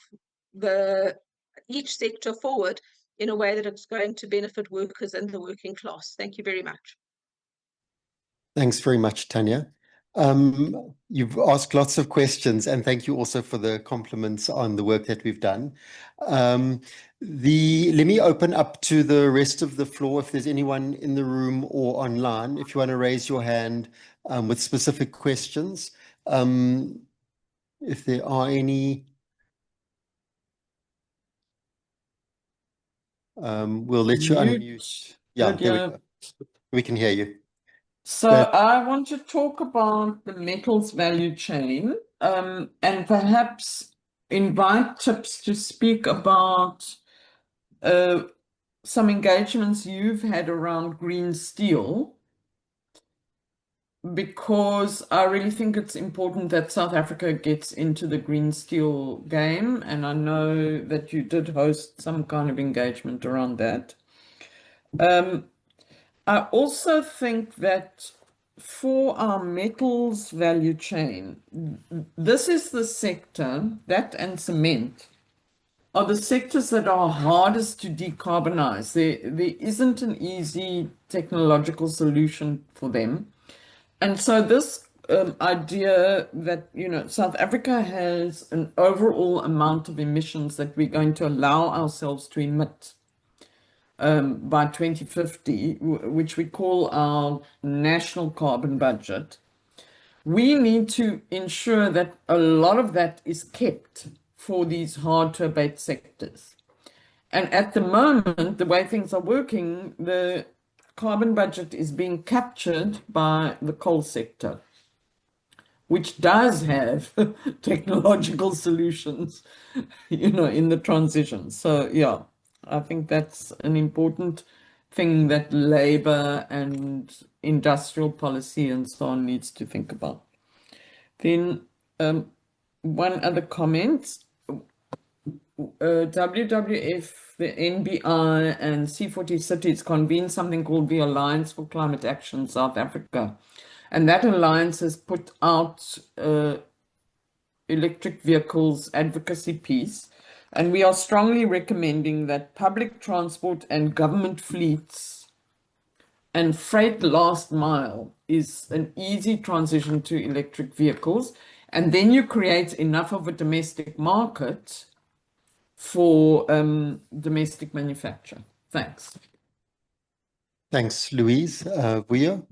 each sector forward in a way that it's going to benefit workers and the working class? Thank you very much. Thanks very much, Tanya. You've asked lots of questions, and thank you also for the compliments on the work that we've done. Let me open up to the rest of the floor. If there's anyone in the room or online, if you want to raise your hand with specific questions. If there are any, we'll let you unmute. Yeah, there we go. We can hear you. So I want to talk about the metals value chain and perhaps invite Tips to speak about some engagements you've had around green steel, because I really think it's important that South Africa gets into the green steel game, and I know that you did host some kind of engagement around that. I also think that for our metals value chain, this is the sector, that and cement, are the sectors that are hardest to decarbonize. There isn't an easy technological solution for them. And so this idea that, South Africa has an overall amount of emissions that we're going to allow ourselves to emit by 2050, which we call our national carbon budget, we need to ensure that a lot of that is kept for these hard to abate sectors. And at the moment, the way things are working, the carbon budget is being captured by the coal sector, which does have technological solutions, in the transition. So, yeah. I think that's an important thing that labor and industrial policy and so on needs to think about. Then one other comment, WWF, the NBI and C40 cities convened something called the Alliance for Climate Action South Africa. And that alliance has put out electric vehicles advocacy piece. And we are strongly recommending that public transport and government fleets and freight last mile is an easy transition to electric vehicles. And then you create enough of a domestic market for domestic manufacture. Thanks. Thanks, Louise. Vuyo?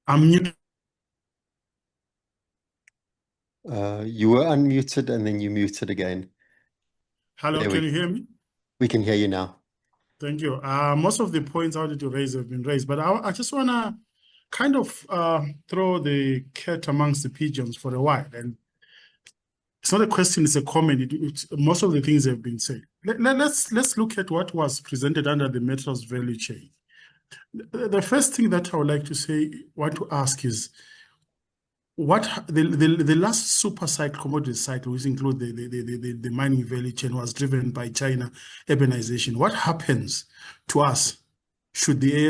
I'm muted. You were unmuted and then you muted again. Hello, can you hear me? We can hear you now. Thank you. Most of the points I wanted to raise have been raised, but I just want to kind of throw the cat amongst the pigeons for a while. And it's not a question, it's a comment. Most of the things have been said. Let's look at what was presented under the metals value chain. The first thing that I would like to want to ask is, what the last super cycle, commodity cycle, which include the mining value chain, was driven by China urbanization. What happens to us should the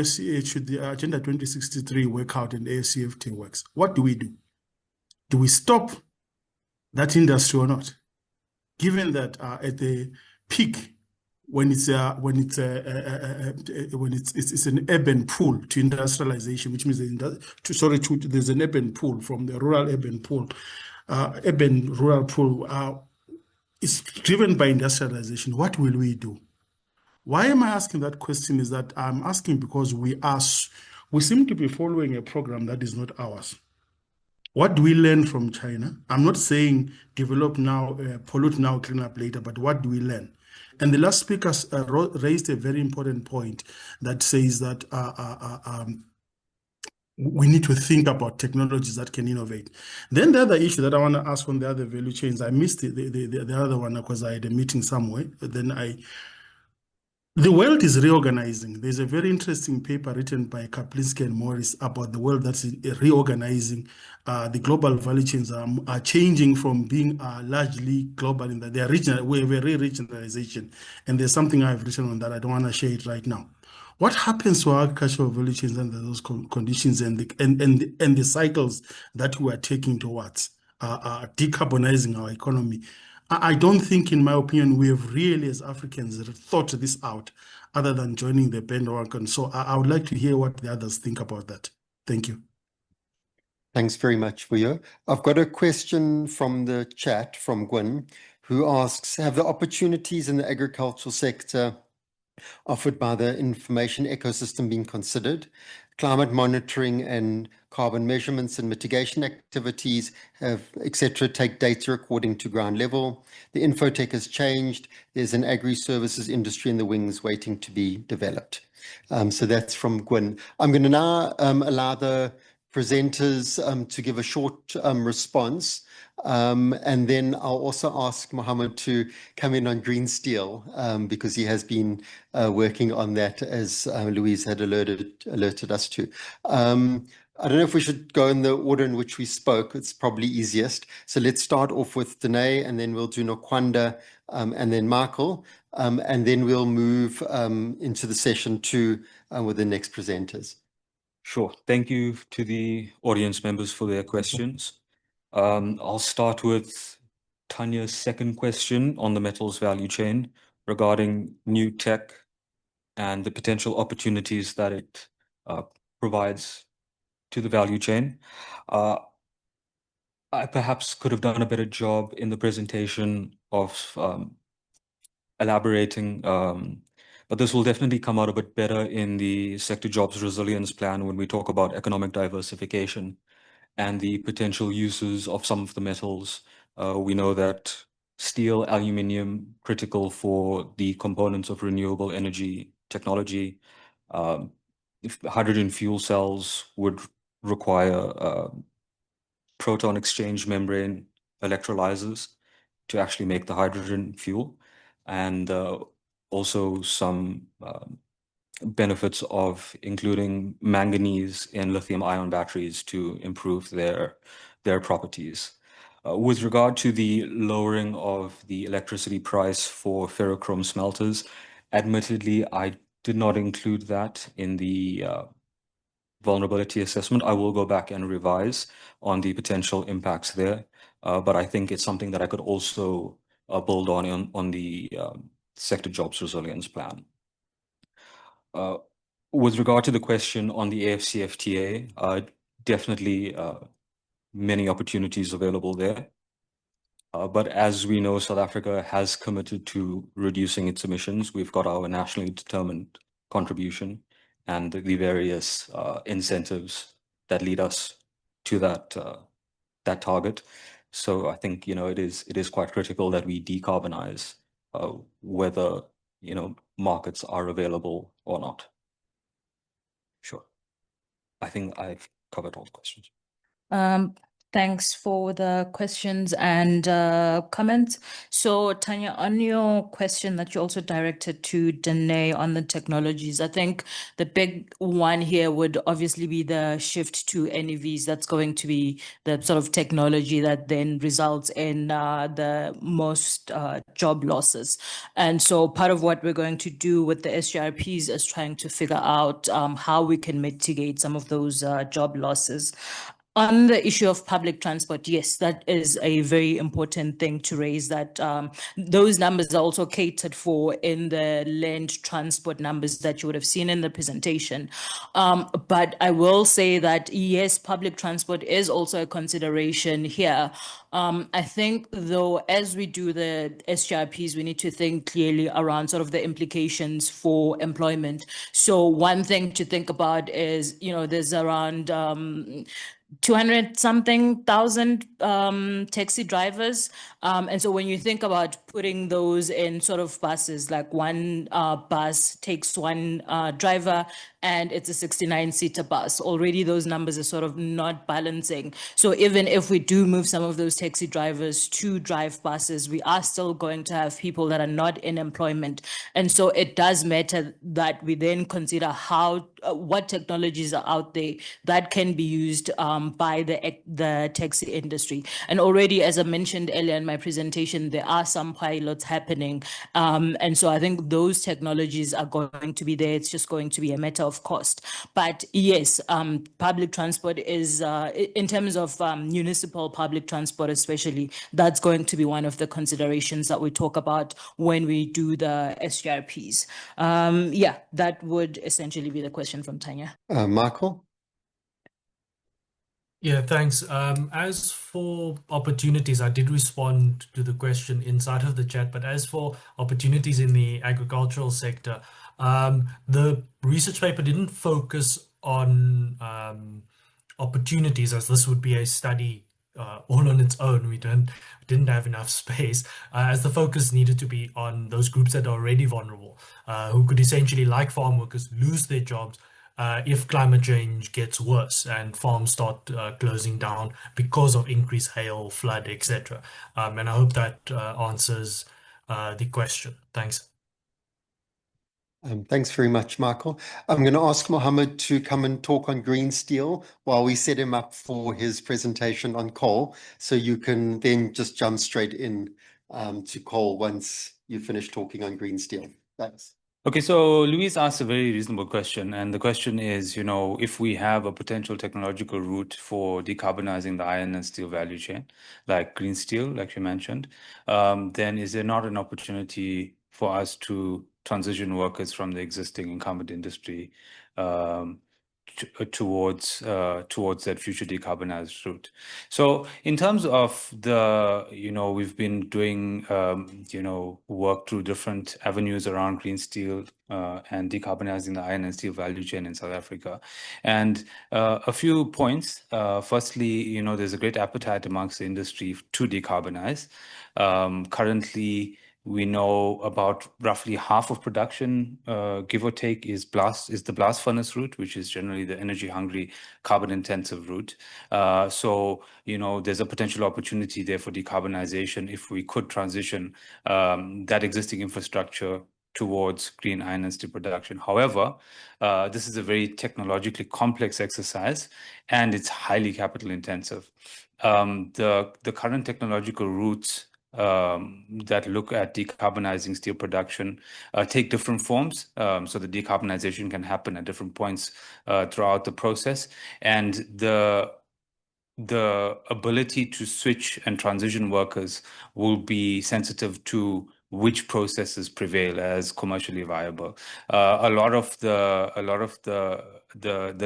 Agenda 2063 work out and AFCFTA works? What do we do? Do we stop that industry or not? Given that at the peak, when it's an urban pull to industrialization, which means there's an urban pull from the rural urban pull. Urban rural pull is driven by industrialization. What will we do? Why am I asking that question? Is that I'm asking because we seem to be following a program that is not ours. What do we learn from China? I'm not saying develop now, pollute now, clean up later, but what do we learn? And the last speaker raised a very important point that says that we need to think about technologies that can innovate. Then the other issue that I want to ask on the other value chains, I missed the other one because I had a meeting somewhere. The world is reorganizing. There's a very interesting paper written by Kaplinski and Morris about the world that's reorganizing. The global value chains are changing from being largely global in that they are regional. We have a re-regionalization. And there's something I've written on that. I don't want to share it right now. What happens to our agricultural value chains under those conditions and the cycles that we are taking towards decarbonizing our economy? I don't think, in my opinion, we have really, as Africans, thought this out other than joining the bandwagon. So I would like to hear what the others think about that. Thank you. Thanks very much, Vuyo. I've got a question from the chat from Gwyn, who asks, have the opportunities in the agricultural sector offered by the information ecosystem been considered? Climate monitoring and carbon measurements and mitigation activities have, etc., take data according to ground level. The infotech has changed. There's an agri-services industry in the wings waiting to be developed. So that's from Gwyn. I'm going to now allow the presenters to give a short response. And then I'll also ask Muhammed to come in on green steel because he has been working on that, as Louise had alerted us to. I don't know if we should go in the order in which we spoke. It's probably easiest. So let's start off with Danae, and then we'll do Nokwanda, and then Michael, and then we'll move into the session 2 with the next presenters. Sure. Thank you to the audience members for their questions. I'll start with Tanya's second question on the metals value chain regarding new tech and the potential opportunities that it provides to the value chain. I perhaps could have done a better job in the presentation of elaborating, but this will definitely come out a bit better in the sector jobs resilience plan when we talk about economic diversification and the potential uses of some of the metals. We know that steel, aluminium, critical for the components of renewable energy technology. If hydrogen fuel cells would require proton exchange membrane electrolyzers to actually make the hydrogen fuel, and also some benefits of including manganese in lithium-ion batteries to improve their properties. With regard to the lowering of the electricity price for ferrochrome smelters, admittedly, I did not include that in the vulnerability assessment. I will go back and revise on the potential impacts there, but I think it's something that I could also build on the sector jobs resilience plan. With regard to the question on the AFCFTA, definitely many opportunities available there. But as we know, South Africa has committed to reducing its emissions. We've got our nationally determined contribution and the various incentives that lead us to that target. So I think, you know, it is quite critical that we decarbonize whether, you know, markets are available or not. Sure. I think I've covered all the questions. Thanks for the questions and comments. So Tanya, on your question that you also directed to Danae on the technologies, I think the big one here would obviously be the shift to NEVs. That's going to be the sort of technology that then results in the most job losses. And so part of what we're going to do with the SGRPs is trying to figure out how we can mitigate some of those job losses. On the issue of public transport, yes, that is a very important thing to raise, that those numbers are also catered for in the land transport numbers that you would have seen in the presentation. But I will say that, yes, public transport is also a consideration here. I think, though, as we do the SGRPs, we need to think clearly around sort of the implications for employment. So one thing to think about is, there's around 200-something thousand taxi drivers. And so when you think about putting those in sort of buses, like one bus takes one driver and it's a 69-seater bus, already those numbers are sort of not balancing. So even if we do move some of those taxi drivers to drive buses, we are still going to have people that are not in employment. And so it does matter that we then consider what technologies are out there that can be used by the taxi industry. And already, as I mentioned earlier in my presentation, there are some pilots happening. And so I think those technologies are going to be there. It's just going to be a matter of cost. But yes, public transport is, in terms of municipal public transport especially, that's going to be one of the considerations that we talk about when we do the SGRPs. Yeah, that would essentially be the question from Tanya. Michael? Yeah, thanks. As for opportunities, I did respond to the question inside of the chat, but as for opportunities in the agricultural sector, the research paper didn't focus on opportunities, as this would be a study all on its own. We didn't have enough space, as the focus needed to be on those groups that are already vulnerable, who could essentially, like farm workers, lose their jobs if climate change gets worse and farms start closing down because of increased hail, flood, etc. And I hope that answers the question. Thanks. Thanks very much, Michael. I'm going to ask Muhammed to come and talk on green steel while we set him up for his presentation on coal. So you can then just jump straight in to coal once you finish talking on green steel. Thanks. Okay, so Luis asked a very reasonable question, and the question is, if we have a potential technological route for decarbonizing the iron and steel value chain, like green steel, like you mentioned, then is there not an opportunity for us to transition workers from the existing incumbent industry towards that future decarbonized route? So in terms of we've been doing work through different avenues around green steel and decarbonizing the iron and steel value chain in South Africa. And a few points. Firstly, there's a great appetite amongst the industry to decarbonize. Currently, we know about roughly half of production, give or take, is the blast furnace route, which is generally the energy-hungry, carbon-intensive route. So, there's a potential opportunity there for decarbonization if we could transition that existing infrastructure towards green iron and steel production. However, this is a very technologically complex exercise, and it's highly capital intensive. The current technological routes that look at decarbonizing steel production take different forms. So the decarbonization can happen at different points throughout the process. And the ability to switch and transition workers will be sensitive to which processes prevail as commercially viable. A lot of the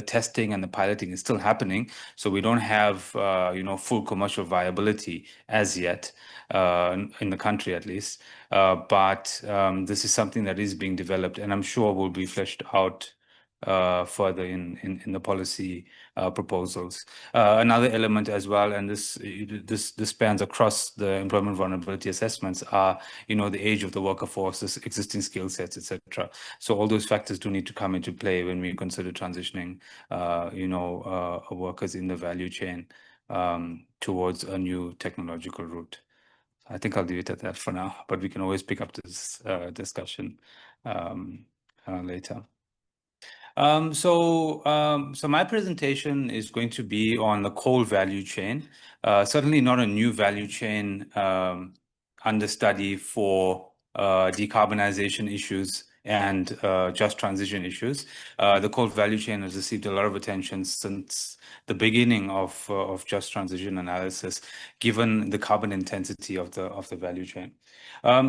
testing and the piloting is still happening, so we don't have full commercial viability as yet in the country, at least. But this is something that is being developed, and I'm sure will be fleshed out further in the policy proposals. Another element as well, and this spans across the employment vulnerability assessments, are the age of the worker force, existing skill sets, etc. So all those factors do need to come into play when we consider transitioning workers in the value chain towards a new technological route. I think I'll leave it at that for now, but we can always pick up this discussion later. So my presentation is going to be on the coal value chain. Certainly not a new value chain under study for decarbonization issues and just transition issues. The coal value chain has received a lot of attention since the beginning of just transition analysis, given the carbon intensity of the value chain.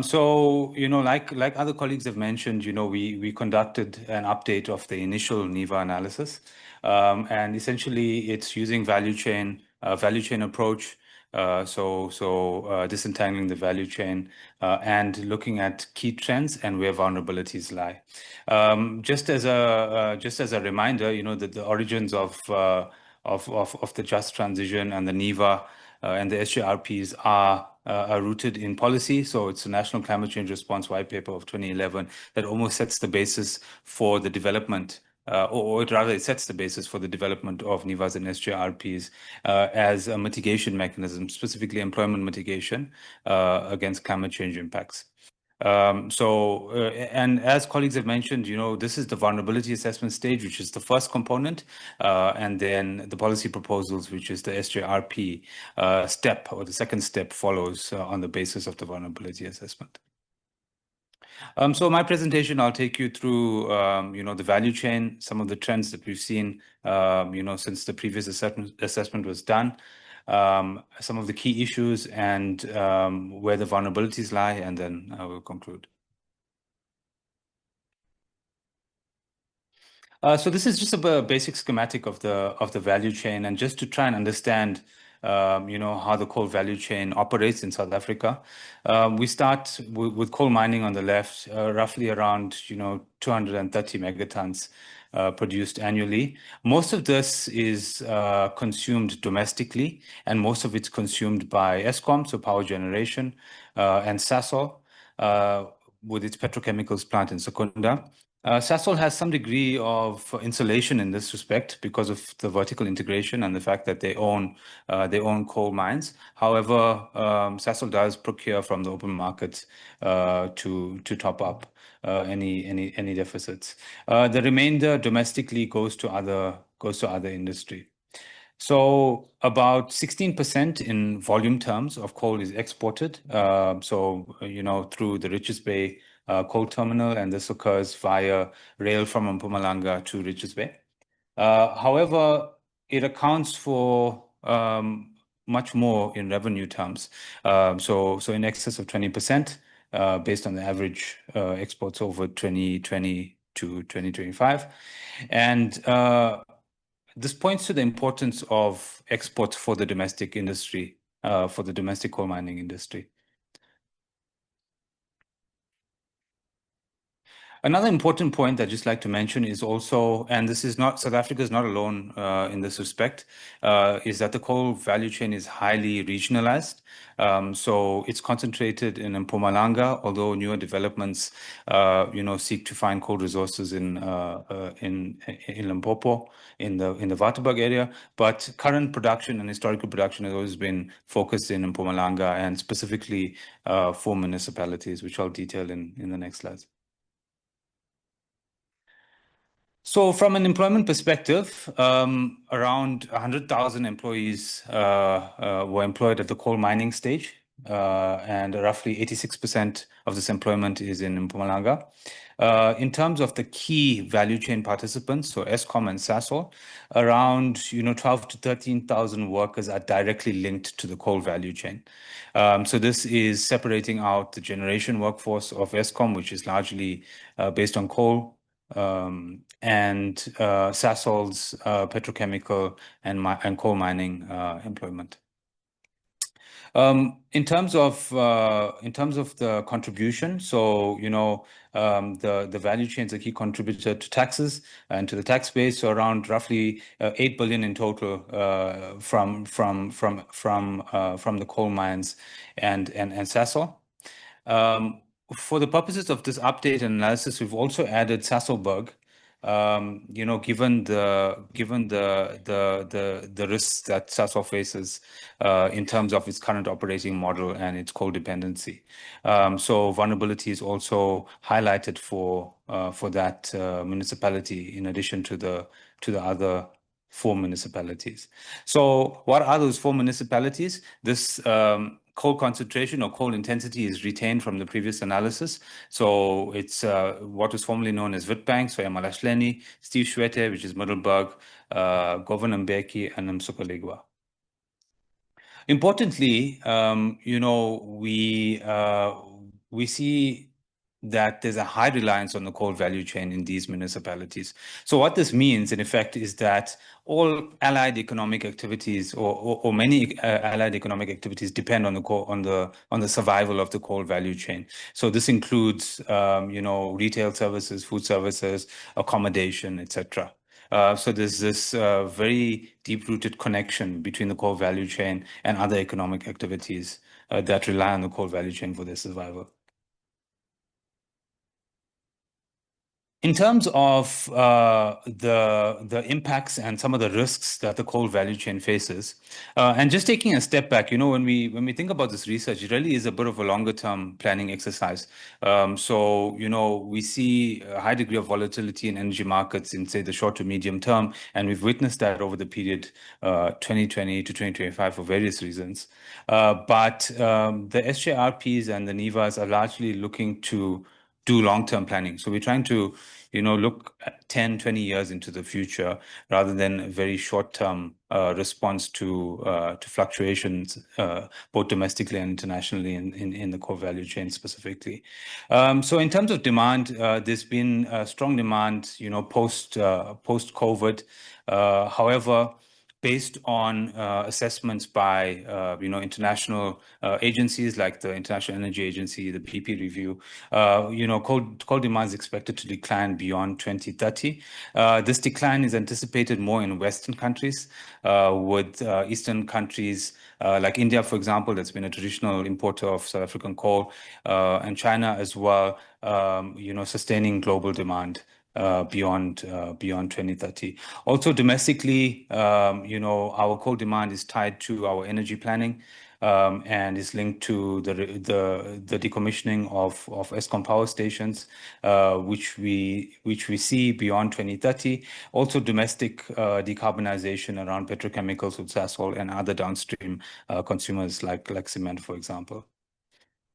So, like other colleagues have mentioned, we conducted an update of the initial NEVA analysis, and essentially it's using value chain approach. Disentangling the value chain and looking at key trends and where vulnerabilities lie. Just as a reminder, that the origins of the just transition and the NEVA and the SJRPs are rooted in policy. So it's the National Climate Change Response White Paper of 2011 that almost sets the basis for the development, or rather it sets the basis for the development of NEVAs and SJRPs as a mitigation mechanism, specifically employment mitigation against climate change impacts. And as colleagues have mentioned, this is the vulnerability assessment stage, which is the first component, and then the policy proposals, which is the SJRP step, or the second step follows on the basis of the vulnerability assessment. So my presentation, I'll take you through, the value chain, some of the trends that we've seen, since the previous assessment was done, some of the key issues and where the vulnerabilities lie, and then I will conclude. So this is just a basic schematic of the value chain, and just to try and understand how the coal value chain operates in South Africa. We start with coal mining on the left, roughly around 230 megatons produced annually. Most of this is consumed domestically, and most of it's consumed by Eskom, so power generation, and Sasol with its petrochemicals plant in Secunda. Sasol has some degree of insulation in this respect because of the vertical integration and the fact that they own coal mines. However, Sasol does procure from the open market to top up any deficits. The remainder domestically goes to other industry. So about 16% in volume terms of coal is exported. Through the Richards Bay coal terminal, and this occurs via rail from Mpumalanga to Richards Bay. However, it accounts for much more in revenue terms. So in excess of 20% based on the average exports over 2020 to 2025. And this points to the importance of exports for the domestic industry, for the domestic coal mining industry. Another important point I'd just like to mention is also, and this is not, South Africa is not alone in this respect, is that the coal value chain is highly regionalized. So it's concentrated in Mpumalanga, although newer developments, seek to find coal resources in Limpopo, in the Waterberg area. But current production and historical production has always been focused in Mpumalanga, and specifically 4 municipalities, which I'll detail in the next slides. So from an employment perspective, around 100,000 employees were employed at the coal mining stage, and roughly 86% of this employment is in Mpumalanga. In terms of the key value chain participants, so Eskom and Sasol, around 12 to 13,000 workers are directly linked to the coal value chain. So this is separating out the generation workforce of Eskom, which is largely based on coal, and Sasol's petrochemical and coal mining employment. In terms of the contribution, so the value chain is a key contributor to taxes and to the tax base. So around roughly 8 billion in total from the coal mines and Sasol. For the purposes of this update and analysis, we've also added Sasolburg. Given the risks that Sasol faces in terms of its current operating model and its coal dependency. So vulnerability is also highlighted for that municipality, in addition to the other 4 municipalities. So what are those 4 municipalities? This coal concentration or coal intensity is retained from the previous analysis. So it's what was formerly known as Witbank, so Emalasheni, Steve Shwete, which is Middelburg, Govender Mbeki, and Msukolegwa. Importantly, we see that there's a high reliance on the coal value chain in these municipalities. So what this means, in effect, is that all allied economic activities, or many allied economic activities, depend on the coal, on the survival of the coal value chain. So this includes, retail services, food services, accommodation, etc. So there's this very deep-rooted connection between the coal value chain and other economic activities that rely on the coal value chain for their survival. In terms of the impacts and some of the risks that the coal value chain faces, and just taking a step back, when we think about this research, it really is a bit of a longer-term planning exercise. We see a high degree of volatility in energy markets in, say, the short to medium term, and we've witnessed that over the period 2020 to 2025 for various reasons. But the SJRPs and the NIVAs are largely looking to do long-term planning. So we're trying to, look at 10, 20 years into the future rather than a very short-term response to fluctuations, both domestically and internationally in the core value chain specifically. So in terms of demand, there's been strong demand, post-COVID. However, based on assessments by international agencies like the International Energy Agency, the BP review, coal demand is expected to decline beyond 2030. This decline is anticipated more in Western countries, with Eastern countries like India, for example, that's been a traditional importer of South African coal, and China as well, sustaining global demand beyond 2030. Also domestically, our coal demand is tied to our energy planning, and is linked to the decommissioning of Eskom power stations, which we see beyond 2030. Also domestic decarbonization around petrochemicals with Saul and other downstream consumers like cement, for example.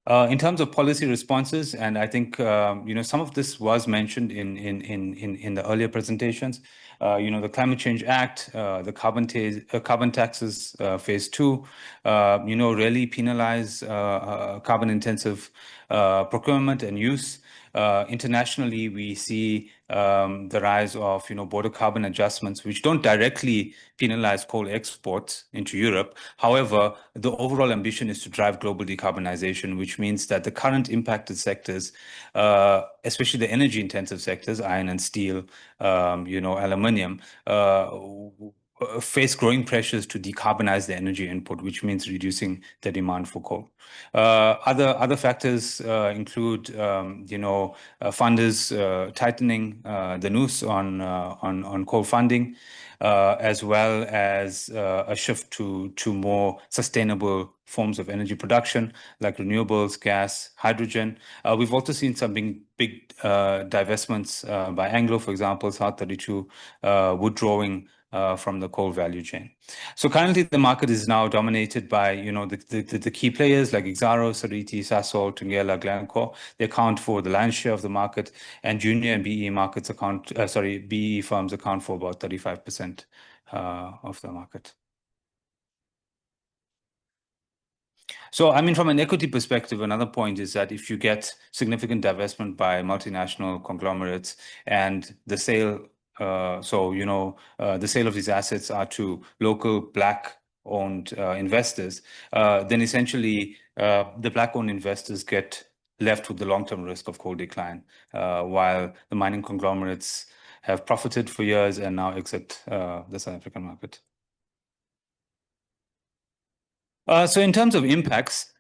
In terms of policy responses, and I think some of this was mentioned in the earlier presentations. The Climate Change Act, the carbon taxes, phase 2, really penalize carbon-intensive procurement and use. Internationally, we see the rise of border carbon adjustments, which don't directly penalize coal exports into Europe. However, the overall ambition is to drive global decarbonization, which means that the current impacted sectors, especially the energy-intensive sectors, iron and steel, aluminium, face growing pressures to decarbonize the energy input, which means reducing the demand for coal. Other factors include, funders tightening the noose on coal funding, as well as a shift to more sustainable forms of energy production like renewables, gas, hydrogen. We've also seen some big divestments by Anglo, for example, South 32, withdrawing from the coal value chain. So currently the market is now dominated by, the key players like Exxaro, Sariti, Sasol, Tungela, Glencore. They account for the lion's share of the market, and junior and BE markets BE firms account for about 35% of the market. So, from an equity perspective, another point is that if you get significant divestment by multinational conglomerates and the sale, the sale of these assets are to local Black-owned investors, then essentially the Black-owned investors get left with the long-term risk of coal decline, while the mining conglomerates have profited for years and now exit the South African market. So in terms of impacts,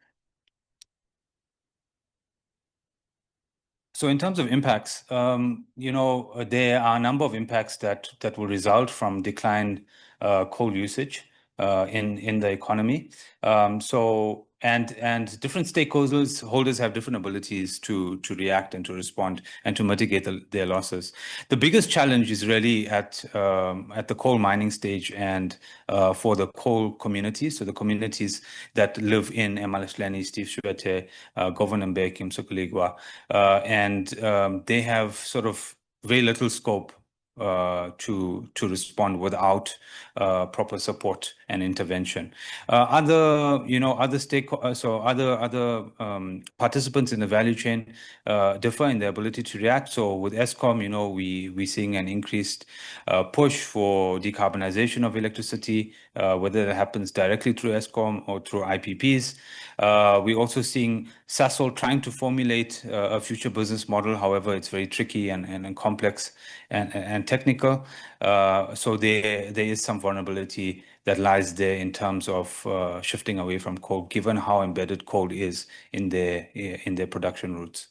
there are a number of impacts that will result from declined coal usage. in the economy. And different holders have different abilities to react and to respond and to mitigate their losses. The biggest challenge is really at the coal mining stage and for the coal communities, so the communities that live in Emalahleni, Steve Shwete, Govender, Msukuligwa, and they have sort of very little scope to respond without proper support and intervention. Other participants in the value chain differ in their ability to react. So with Eskom, we're seeing an increased push for decarbonization of electricity, whether that happens directly through Eskom or through IPPs. We're also seeing Saul trying to formulate a future business model. However, it's very tricky and complex and technical. So there is some vulnerability that lies there in terms of shifting away from coal, given how embedded coal is in their production routes.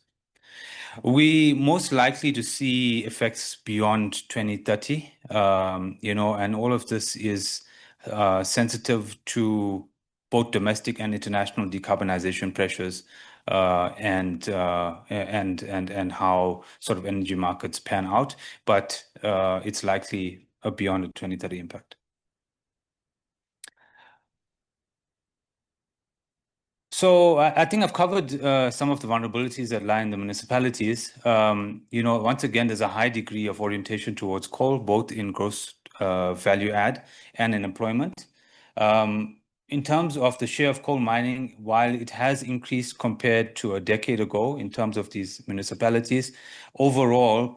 We most likely to see effects beyond 2030, and all of this is sensitive to both domestic and international decarbonization pressures and how sort of energy markets pan out, but it's likely beyond a 2030 impact. So I think I've covered some of the vulnerabilities that lie in the municipalities. Once again, there's a high degree of orientation towards coal, both in gross value add and in employment. In terms of the share of coal mining, while it has increased compared to a decade ago in terms of these municipalities, overall,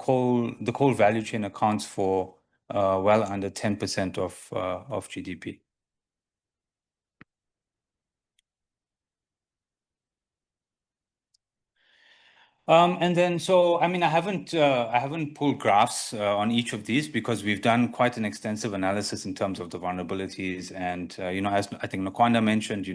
the coal value chain accounts for well under 10% of GDP. And then, I haven't pulled graphs on each of these because we've done quite an extensive analysis in terms of the vulnerabilities. And, as I think Nokwanda mentioned,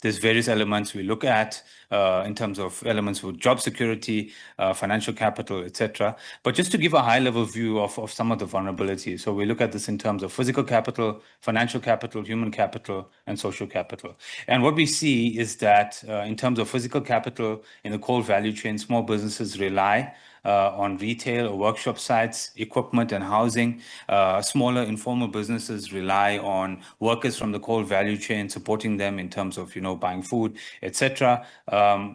there's various elements we look at in terms of elements with job security, financial capital, etc. But just to give a high level view of some of the vulnerabilities. So we look at this in terms of physical capital, financial capital, human capital, and social capital. And what we see is that in terms of physical capital in the coal value chain, small businesses rely on retail or workshop sites, equipment and housing. Smaller informal businesses rely on workers from the coal value chain, supporting them in terms of, buying food, etc.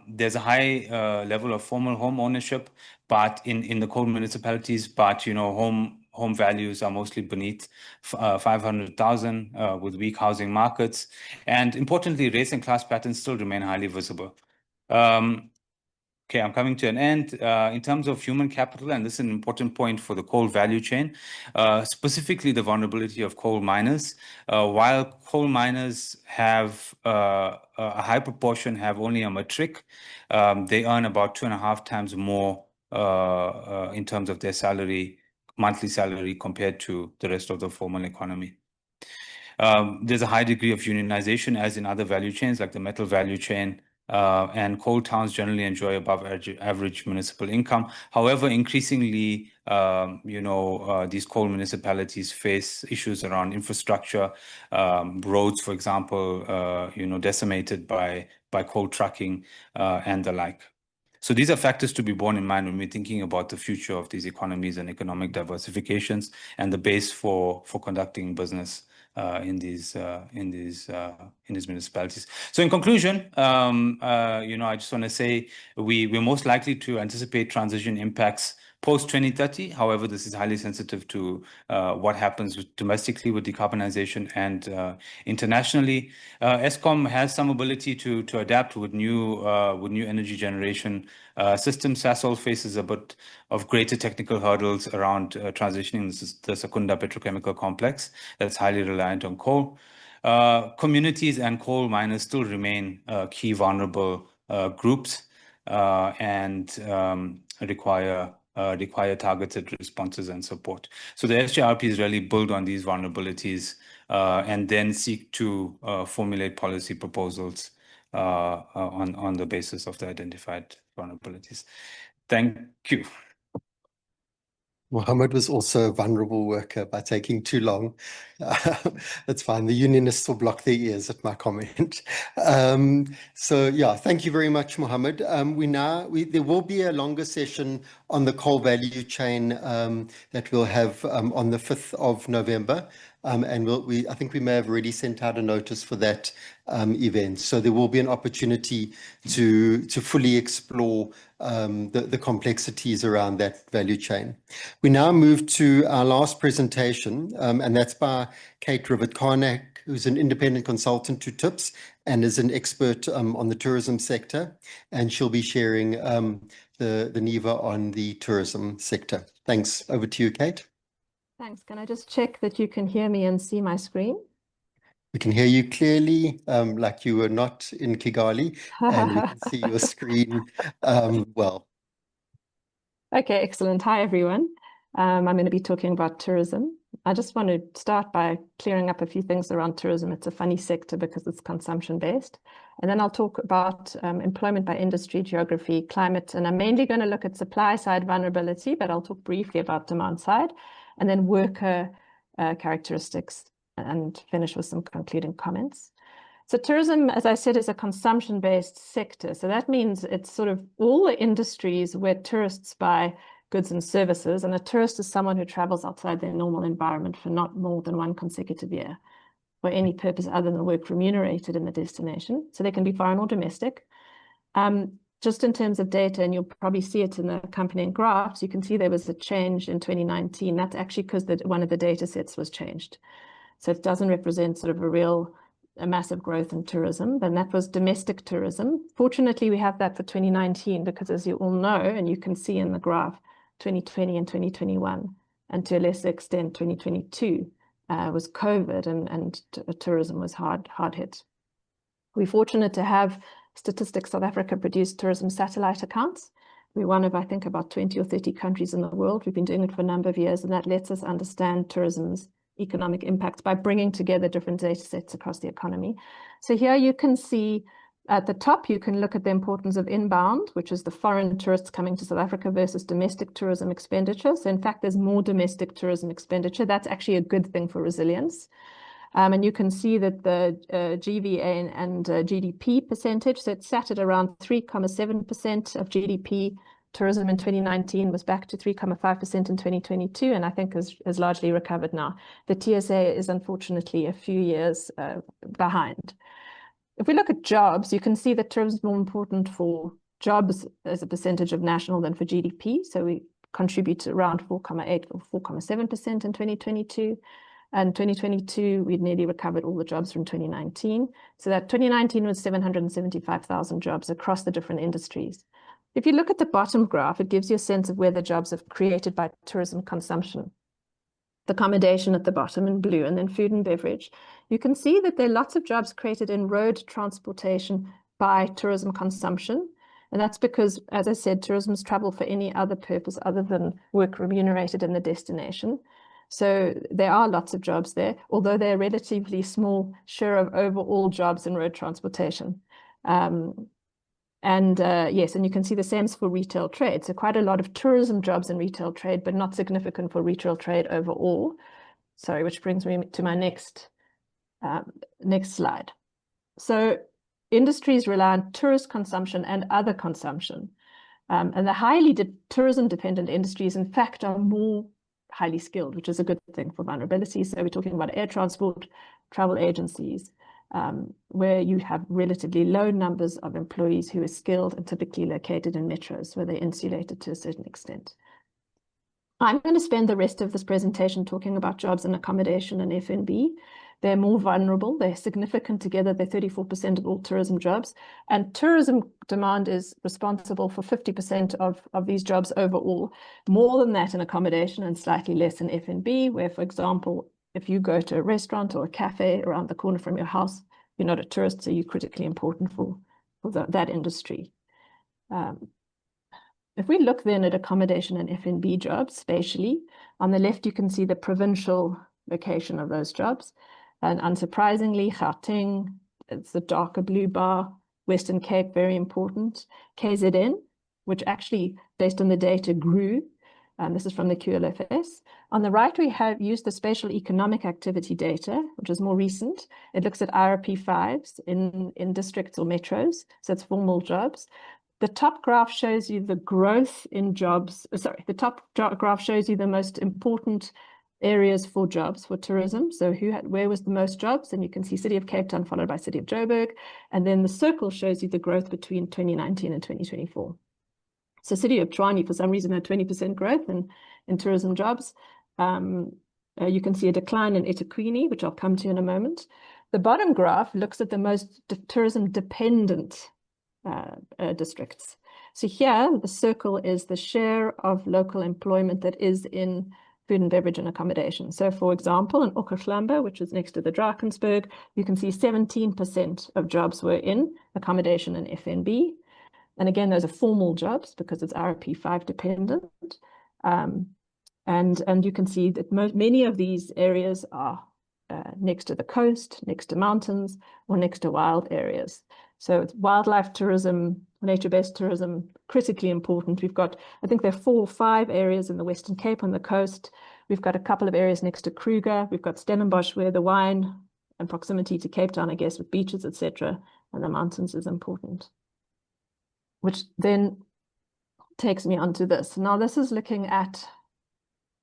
There's a high level of formal home ownership, but in the coal municipalities, but, home values are mostly beneath 500,000 with weak housing markets. And importantly, race and class patterns still remain highly visible. Okay, I'm coming to an end. In terms of human capital, and this is an important point for the coal value chain, specifically the vulnerability of coal miners. While coal miners have a high proportion have only a matric, they earn about 2.5 times more in terms of their monthly salary compared to the rest of the formal economy. There's a high degree of unionization as in other value chains like the metal value chain, and coal towns generally enjoy above average municipal income. However, increasingly, these coal municipalities face issues around infrastructure, roads, for example, decimated by coal trucking and the like. So these are factors to be borne in mind when we're thinking about the future of these economies and economic diversifications and the base for conducting business in these municipalities. So in conclusion, I just want to say we're most likely to anticipate transition impacts post 2030. However, this is highly sensitive to what happens domestically with decarbonization and internationally. Eskom has some ability to adapt with new energy generation systems. Saul faces a bit of greater technical hurdles around transitioning the Secunda petrochemical complex that's highly reliant on coal. Communities and coal miners still remain key vulnerable groups and require targeted responses and support. So the SJRPs really build on these vulnerabilities and then seek to formulate policy proposals on the basis of the identified vulnerabilities. Thank you. Muhammed was also a vulnerable worker by taking too long. That's fine. The unionists will block their ears at my comment. So yeah, thank you very much, Muhammed. There will be a longer session on the coal value chain that we'll have on the 5th of November. And I think we may have already sent out a notice for that event. So there will be an opportunity to fully explore the complexities around that value chain. We now move to our last presentation, and that's by Kate Rivett-Carnac, who's an independent consultant to TIPS and is an expert on the tourism sector. And she'll be sharing the NEVA on the tourism sector. Thanks. Over to you, Kate. Thanks. Can I just check that you can hear me and see my screen? We can hear you clearly, like you were not in Kigali, and we can see your screen well. Okay, excellent. Hi, everyone. I'm going to be talking about tourism. I just want to start by clearing up a few things around tourism. It's a funny sector because it's consumption-based. And then I'll talk about employment by industry, geography, climate, and I'm mainly going to look at supply-side vulnerability, but I'll talk briefly about demand side, and then worker characteristics, and finish with some concluding comments. So tourism, as I said, is a consumption-based sector. So that means it's sort of all the industries where tourists buy goods and services, and a tourist is someone who travels outside their normal environment for not more than one consecutive year for any purpose other than work remunerated in the destination. So they can be foreign or domestic. Just in terms of data, and you'll probably see it in the accompanying graphs, you can see there was a change in 2019. That's actually because one of the data sets was changed. So it doesn't represent sort of a massive growth in tourism, and that was domestic tourism. Fortunately, we have that for 2019 because, as you all know, and you can see in the graph, 2020 and 2021, and to a lesser extent, 2022 was COVID, and tourism was hard hit. We're fortunate to have Statistics South Africa produce tourism satellite accounts. We're one of, I think, about 20 or 30 countries in the world. We've been doing it for a number of years, and that lets us understand tourism's economic impacts by bringing together different data sets across the economy. So here you can see at the top, you can look at the importance of inbound, which is the foreign tourists coming to South Africa versus domestic tourism expenditure. So in fact, there's more domestic tourism expenditure. That's actually a good thing for resilience. And you can see that the GVA and GDP percentage, so it sat at around 3.7% of GDP. Tourism in 2019 was back to 3.5% in 2022, and I think has largely recovered now. The TSA is unfortunately a few years behind. If we look at jobs, you can see that tourism is more important for jobs as a percentage of national than for GDP. So we contribute to around 4.8 or 4.7% in 2022. And 2022, we'd nearly recovered all the jobs from 2019. So that 2019 was 775,000 jobs across the different industries. If you look at the bottom graph, it gives you a sense of where the jobs are created by tourism consumption. The accommodation at the bottom in blue, and then food and beverage. You can see that there are lots of jobs created in road transportation by tourism consumption. And that's because, as I said, tourism is travel for any other purpose other than work remunerated in the destination. So there are lots of jobs there, although they're a relatively small share of overall jobs in road transportation. Yes, and you can see the same for retail trade. So quite a lot of tourism jobs in retail trade, but not significant for retail trade overall. Sorry, which brings me to my next slide. So industries rely on tourist consumption and other consumption. And the highly tourism-dependent industries, in fact, are more highly skilled, which is a good thing for vulnerability. So we're talking about air transport, travel agencies, where you have relatively low numbers of employees who are skilled and typically located in metros where they're insulated to a certain extent. I'm going to spend the rest of this presentation talking about jobs in accommodation and F&B. They're more vulnerable. They're significant together. They're 34% of all tourism jobs. And tourism demand is responsible for 50% of these jobs overall. More than that in accommodation and slightly less in F&B, where, for example, if you go to a restaurant or a cafe around the corner from your house, you're not a tourist, so you're critically important for that industry. If we look then at accommodation and F&B jobs spatially, on the left you can see the provincial location of those jobs. And unsurprisingly, Gauteng, it's the darker blue bar, Western Cape, very important. KZN, which actually, based on the data, grew. This is from the QLFS. On the right, we have used the spatial economic activity data, which is more recent. It looks at IRP5s in districts or metros, so it's formal jobs. The top graph shows you the growth in jobs. Sorry, the top graph shows you the most important areas for jobs for tourism. So where was the most jobs? And you can see City of Cape Town followed by City of Joburg. And then the circle shows you the growth between 2019 and 2024. So City of Tshwane, for some reason, had 20% growth in tourism jobs. You can see a decline in eThekwini, which I'll come to in a moment. The bottom graph looks at the most tourism-dependent districts. So here, the circle is the share of local employment that is in food and beverage and accommodation. So, for example, in Okhahlamba, which is next to the Drakensberg, you can see 17% of jobs were in accommodation and F&B. And again, those are formal jobs because it's RP5 dependent. And you can see that many of these areas are next to the coast, next to mountains, or next to wild areas. So it's wildlife tourism, nature-based tourism, critically important. We've got, I think there are 4 or 5 areas in the Western Cape on the coast. We've got a couple of areas next to Kruger. We've got Stellenbosch, where the wine and proximity to Cape Town, I guess, with beaches, etc., and the mountains is important. Which then takes me on to this. Now, this is looking at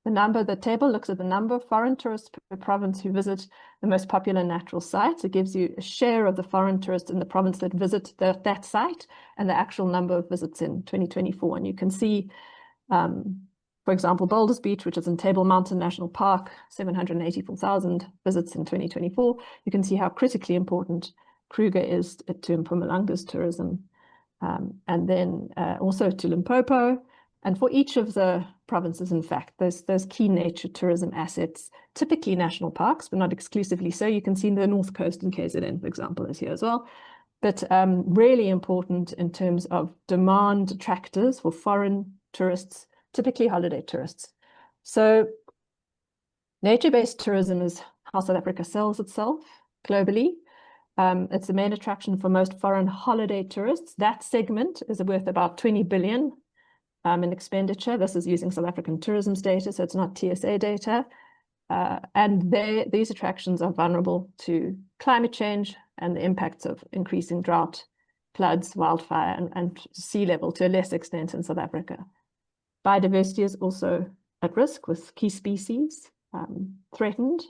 the table looks at the number of foreign tourists per province who visit the most popular natural sites. It gives you a share of the foreign tourists in the province that visit that site and the actual number of visits in 2024. And you can see, for example, Boulders Beach, which is in Table Mountain National Park, 784,000 visits in 2024. You can see how critically important Kruger is to Mpumalanga's tourism. And then also to Limpopo. And for each of the provinces, in fact, those key nature tourism assets, typically national parks, but not exclusively so. You can see the North Coast in KZN, for example, is here as well. But really important in terms of demand attractors for foreign tourists, typically holiday tourists. So nature-based tourism is how South Africa sells itself globally. It's the main attraction for most foreign holiday tourists. That segment is worth about 20 billion in expenditure. This is using South African tourism's data, so it's not TSA data. And these attractions are vulnerable to climate change and the impacts of increasing drought, floods, wildfire, and sea level to a less extent in South Africa. Biodiversity is also at risk with key species threatened.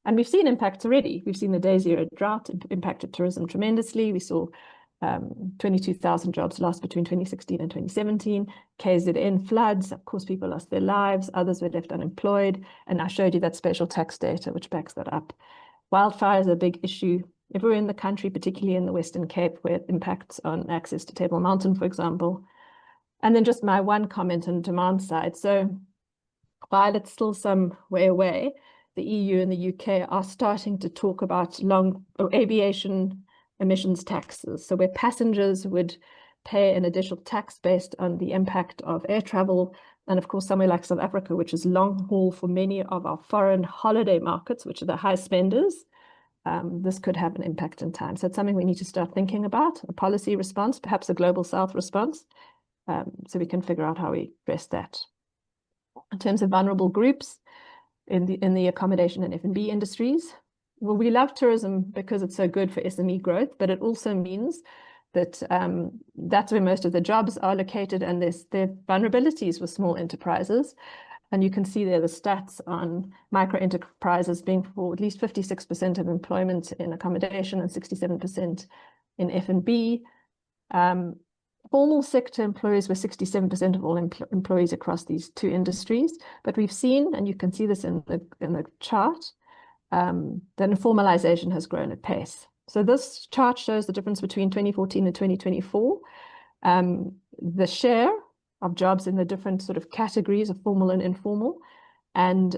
And we've seen impacts already. We've seen the day zero drought impacted tourism tremendously. We saw 22,000 jobs lost between 2016 and 2017. KZN floods, of course, people lost their lives. Others were left unemployed. And I showed you that spatial tax data, which backs that up. Wildfires are a big issue everywhere in the country, particularly in the Western Cape, where it impacts on access to Table Mountain, for example. And then just my one comment on demand side. So while it's still some way away, the EU and the UK are starting to talk about aviation emissions taxes. So where passengers would pay an additional tax based on the impact of air travel. And of course, somewhere like South Africa, which is long haul for many of our foreign holiday markets, which are the high spenders, this could have an impact in time. So it's something we need to start thinking about, a policy response, perhaps a global south response, so we can figure out how we address that. In terms of vulnerable groups, in the accommodation and F&B industries. Well, we love tourism because it's so good for SME growth, but it also means that that's where most of the jobs are located, and there's vulnerabilities with small enterprises. And you can see there the stats on micro enterprises being for at least 56% of employment in accommodation and 67% in F&B. Formal sector employees were 67% of all employees across these two industries. But we've seen, and you can see this in the chart, that informalization has grown at pace. So this chart shows the difference between 2014 and 2024. The share of jobs in the different sort of categories of formal and informal, and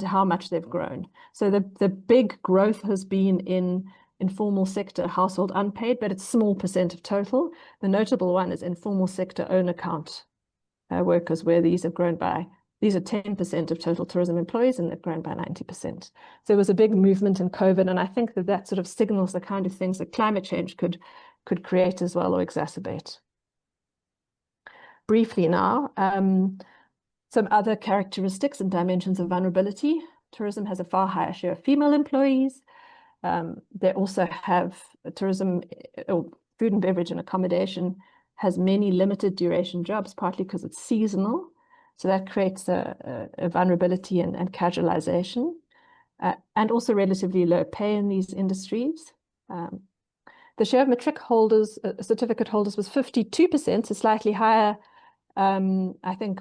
how much they've grown. So the big growth has been in informal sector household unpaid, but it's a small percent of total. The notable one is informal sector own account workers, where these are 10% of total tourism employees, and they've grown by 90%. So there was a big movement in COVID, and I think that sort of signals the kind of things that climate change could create as well or exacerbate. briefly now. Some other characteristics and dimensions of vulnerability. Tourism has a far higher share of female employees. They also have tourism, or food and beverage and accommodation has many limited duration jobs, partly because it's seasonal. So that creates a vulnerability and casualization, and also relatively low pay in these industries. The share of matric holders, certificate holders was 52%, so slightly higher, I think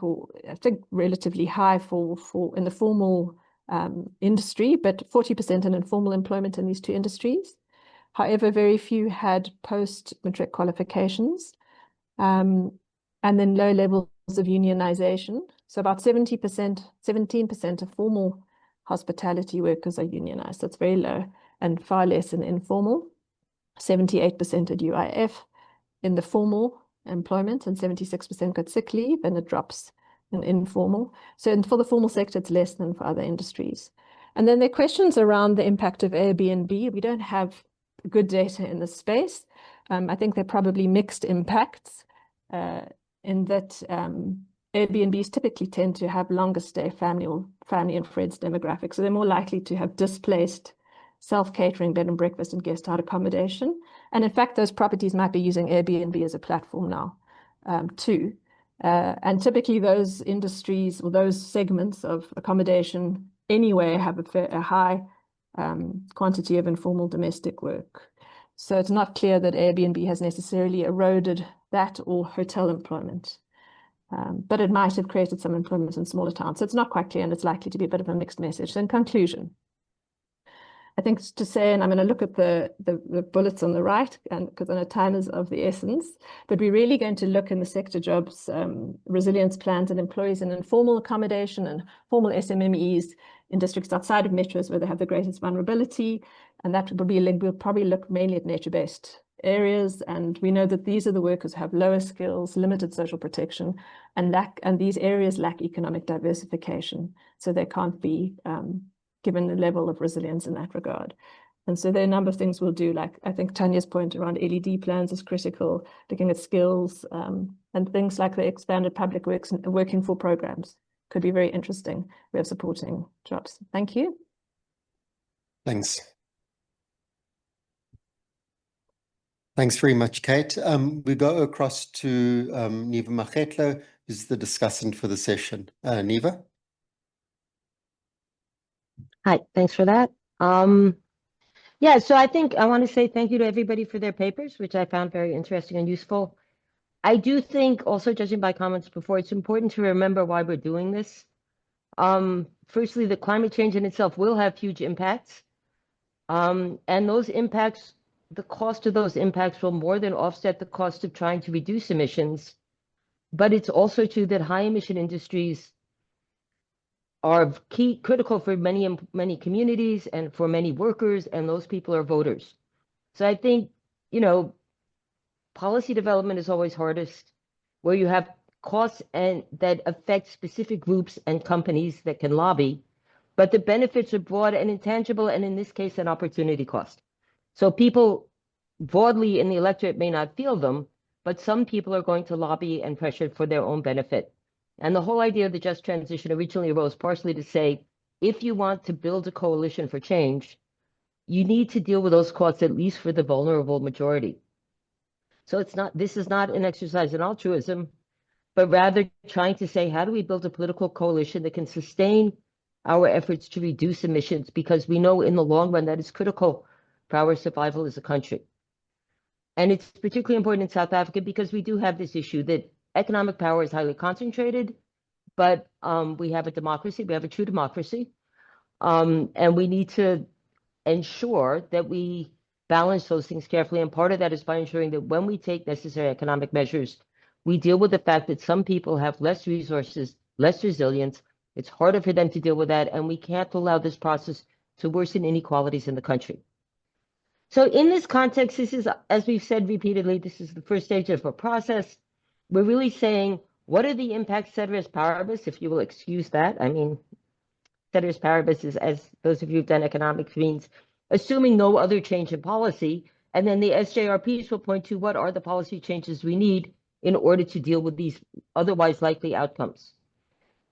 relatively high for in the formal industry, but 40% in informal employment in these two industries. However, very few had post-matric qualifications, and then low levels of unionization. So about 17% of formal hospitality workers are unionized. That's very low, and far less in informal. 78% at UIF in the formal employment, and 76% got sick leave, and it drops in informal. So for the formal sector, it's less than for other industries. And then there are questions around the impact of Airbnb. We don't have good data in this space. I think they're probably mixed impacts in that Airbnbs typically tend to have longer stay family and friends demographics. So they're more likely to have displaced self-catering, bed and breakfast, and guest out accommodation. And in fact, those properties might be using Airbnb as a platform now too. And typically those industries or those segments of accommodation anyway have a high quantity of informal domestic work. So it's not clear that Airbnb has necessarily eroded that or hotel employment. But it might have created some employment in smaller towns. So it's not quite clear, and it's likely to be a bit of a mixed message. So in conclusion, I think to say, and I'm going to look at the bullets on the right, and because I know time is of the essence, but we're really going to look in the sector jobs, resilience plans and employees in informal accommodation and formal SMMEs in districts outside of metros where they have the greatest vulnerability. And that will be we'll probably look mainly at nature-based areas. And we know that these are the workers who have lower skills, limited social protection, and these areas lack economic diversification. So they can't be given a level of resilience in that regard. And so there are a number of things we'll do, like I think Tanya's point around LED plans is critical, looking at skills, and things like the expanded public works and working for programs could be very interesting way of supporting jobs. Thank you. Thanks. Thanks very much, Kate. We go across to Neva Makgetlo, who's the discussant for the session. Neva? Hi, thanks for that. Yeah, so I think I want to say thank you to everybody for their papers, which I found very interesting and useful. I do think also, judging by comments before, it's important to remember why we're doing this. Firstly, the climate change in itself will have huge impacts. And those impacts, the cost of those impacts will more than offset the cost of trying to reduce emissions. But it's also true that high emission industries are critical for many communities and for many workers, and those people are voters. So I think, policy development is always hardest, where you have costs and that affect specific groups and companies that can lobby, but the benefits are broad and intangible, and in this case, an opportunity cost. So people broadly in the electorate may not feel them, but some people are going to lobby and pressure for their own benefit. And the whole idea of the just transition originally arose partially to say, if you want to build a coalition for change, you need to deal with those costs, at least for the vulnerable majority. So this is not an exercise in altruism, but rather trying to say, how do we build a political coalition that can sustain our efforts to reduce emissions? Because we know in the long run that is critical for our survival as a country. And it's particularly important in South Africa because we do have this issue that economic power is highly concentrated, but we have a democracy, we have a true democracy, and we need to ensure that we balance those things carefully. And part of that is by ensuring that when we take necessary economic measures, we deal with the fact that some people have less resources, less resilience. It's harder for them to deal with that, and we can't allow this process to worsen inequalities in the country. So in this context, this is, as we've said repeatedly, this is the first stage of a process. We're really saying, what are the impacts ceteris paribus, if you will excuse that? I mean, ceteris paribus is, as those of you who've done economics means, assuming no other change in policy. And then the SJRPs will point to what are the policy changes we need in order to deal with these otherwise likely outcomes.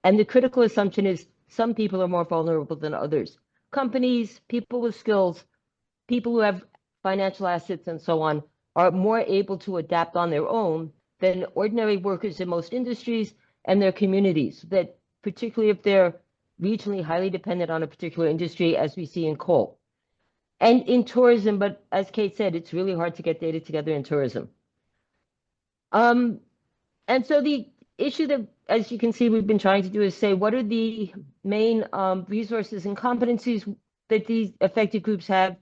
And the critical assumption is some people are more vulnerable than others. Companies, people with skills, people who have financial assets and so on are more able to adapt on their own than ordinary workers in most industries and their communities, that particularly if they're regionally highly dependent on a particular industry, as we see in coal. And in tourism, but as Kate said, it's really hard to get data together in tourism. And so the issue that, as you can see, we've been trying to do is say, what are the main resources and competencies that these affected groups have,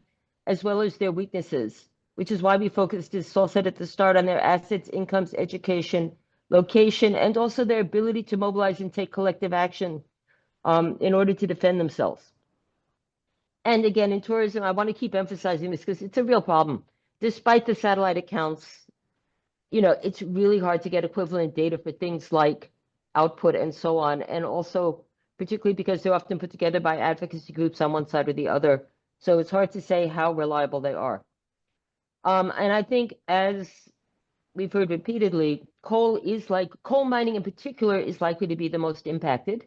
as well as their weaknesses, which is why we focused, as Saul said at the start, on their assets, incomes, education, location, and also their ability to mobilize and take collective action in order to defend themselves. And again, in tourism, I want to keep emphasizing this because it's a real problem. Despite the satellite accounts, you know, it's really hard to get equivalent data for things like output and so on. And also, particularly because they're often put together by advocacy groups on one side or the other. So it's hard to say how reliable they are. And I think, as we've heard repeatedly, coal mining in particular is likely to be the most impacted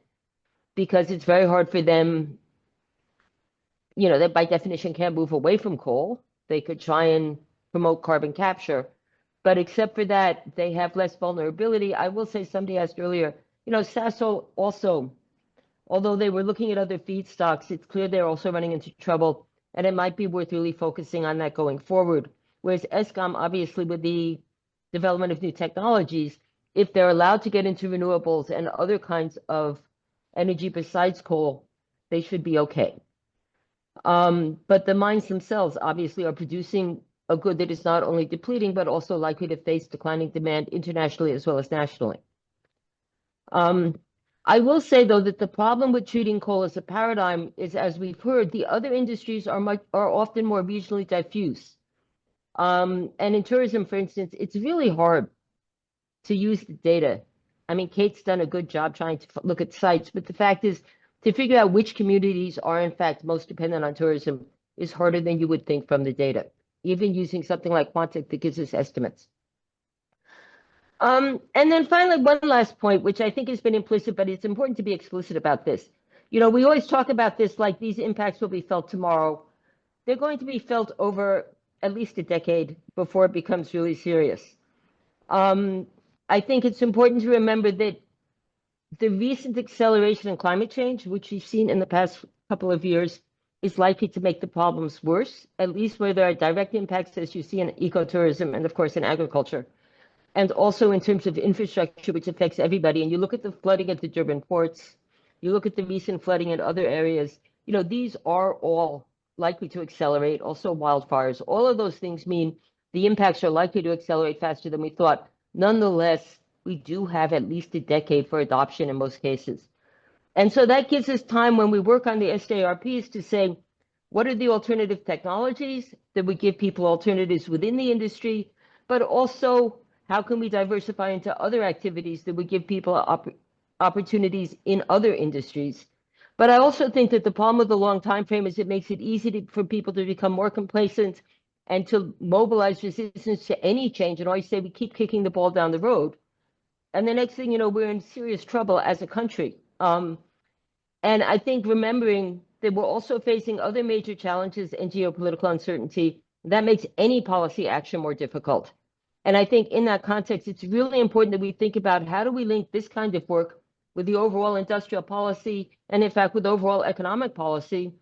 because it's very hard for them, you know, they by definition can't move away from coal. They could try and promote carbon capture, but except for that, they have less vulnerability. I will say, somebody asked earlier, you know, Sasol also, although they were looking at other feedstocks, it's clear they're also running into trouble, and it might be worth really focusing on that going forward. Whereas Eskom, obviously, with the development of new technologies, if they're allowed to get into renewables and other kinds of energy besides coal, they should be okay. But the mines themselves obviously are producing a good that is not only depleting, but also likely to face declining demand internationally as well as nationally. I will say, though, that the problem with treating coal as a paradigm is, as we've heard, the other industries are often more regionally diffuse. And in tourism, for instance, it's really hard to use the data. I mean, Kate's done a good job trying to look at sites, but the fact is, to figure out which communities are in fact most dependent on tourism is harder than you would think from the data, even using something like Quantic that gives us estimates. And then finally, one last point, which I think has been implicit, but it's important to be explicit about this. You know, we always talk about this like these impacts will be felt tomorrow. They're going to be felt over at least a decade before it becomes really serious. I think it's important to remember that the recent acceleration in climate change, which we've seen in the past couple of years, is likely to make the problems worse, at least where there are direct impacts, as you see in ecotourism and, of course, in agriculture, and also in terms of infrastructure, which affects everybody. And you look at the flooding at the Durban ports, you look at the recent flooding in other areas, you know, these are all likely to accelerate, also wildfires. All of those things mean the impacts are likely to accelerate faster than we thought. Nonetheless, we do have at least a decade for adoption in most cases. And so that gives us time when we work on the SJRPs to say, what are the alternative technologies that would give people alternatives within the industry, but also how can we diversify into other activities that would give people opportunities in other industries? But I also think that the problem with the long time frame is it makes it easy for people to become more complacent and to mobilize resistance to any change and always say we keep kicking the ball down the road. And the next thing you know, we're in serious trouble as a country. And I think remembering that we're also facing other major challenges and geopolitical uncertainty, that makes any policy action more difficult. And I think in that context, it's really important that we think about how do we link this kind of work with the overall industrial policy and, in fact, with overall economic policy,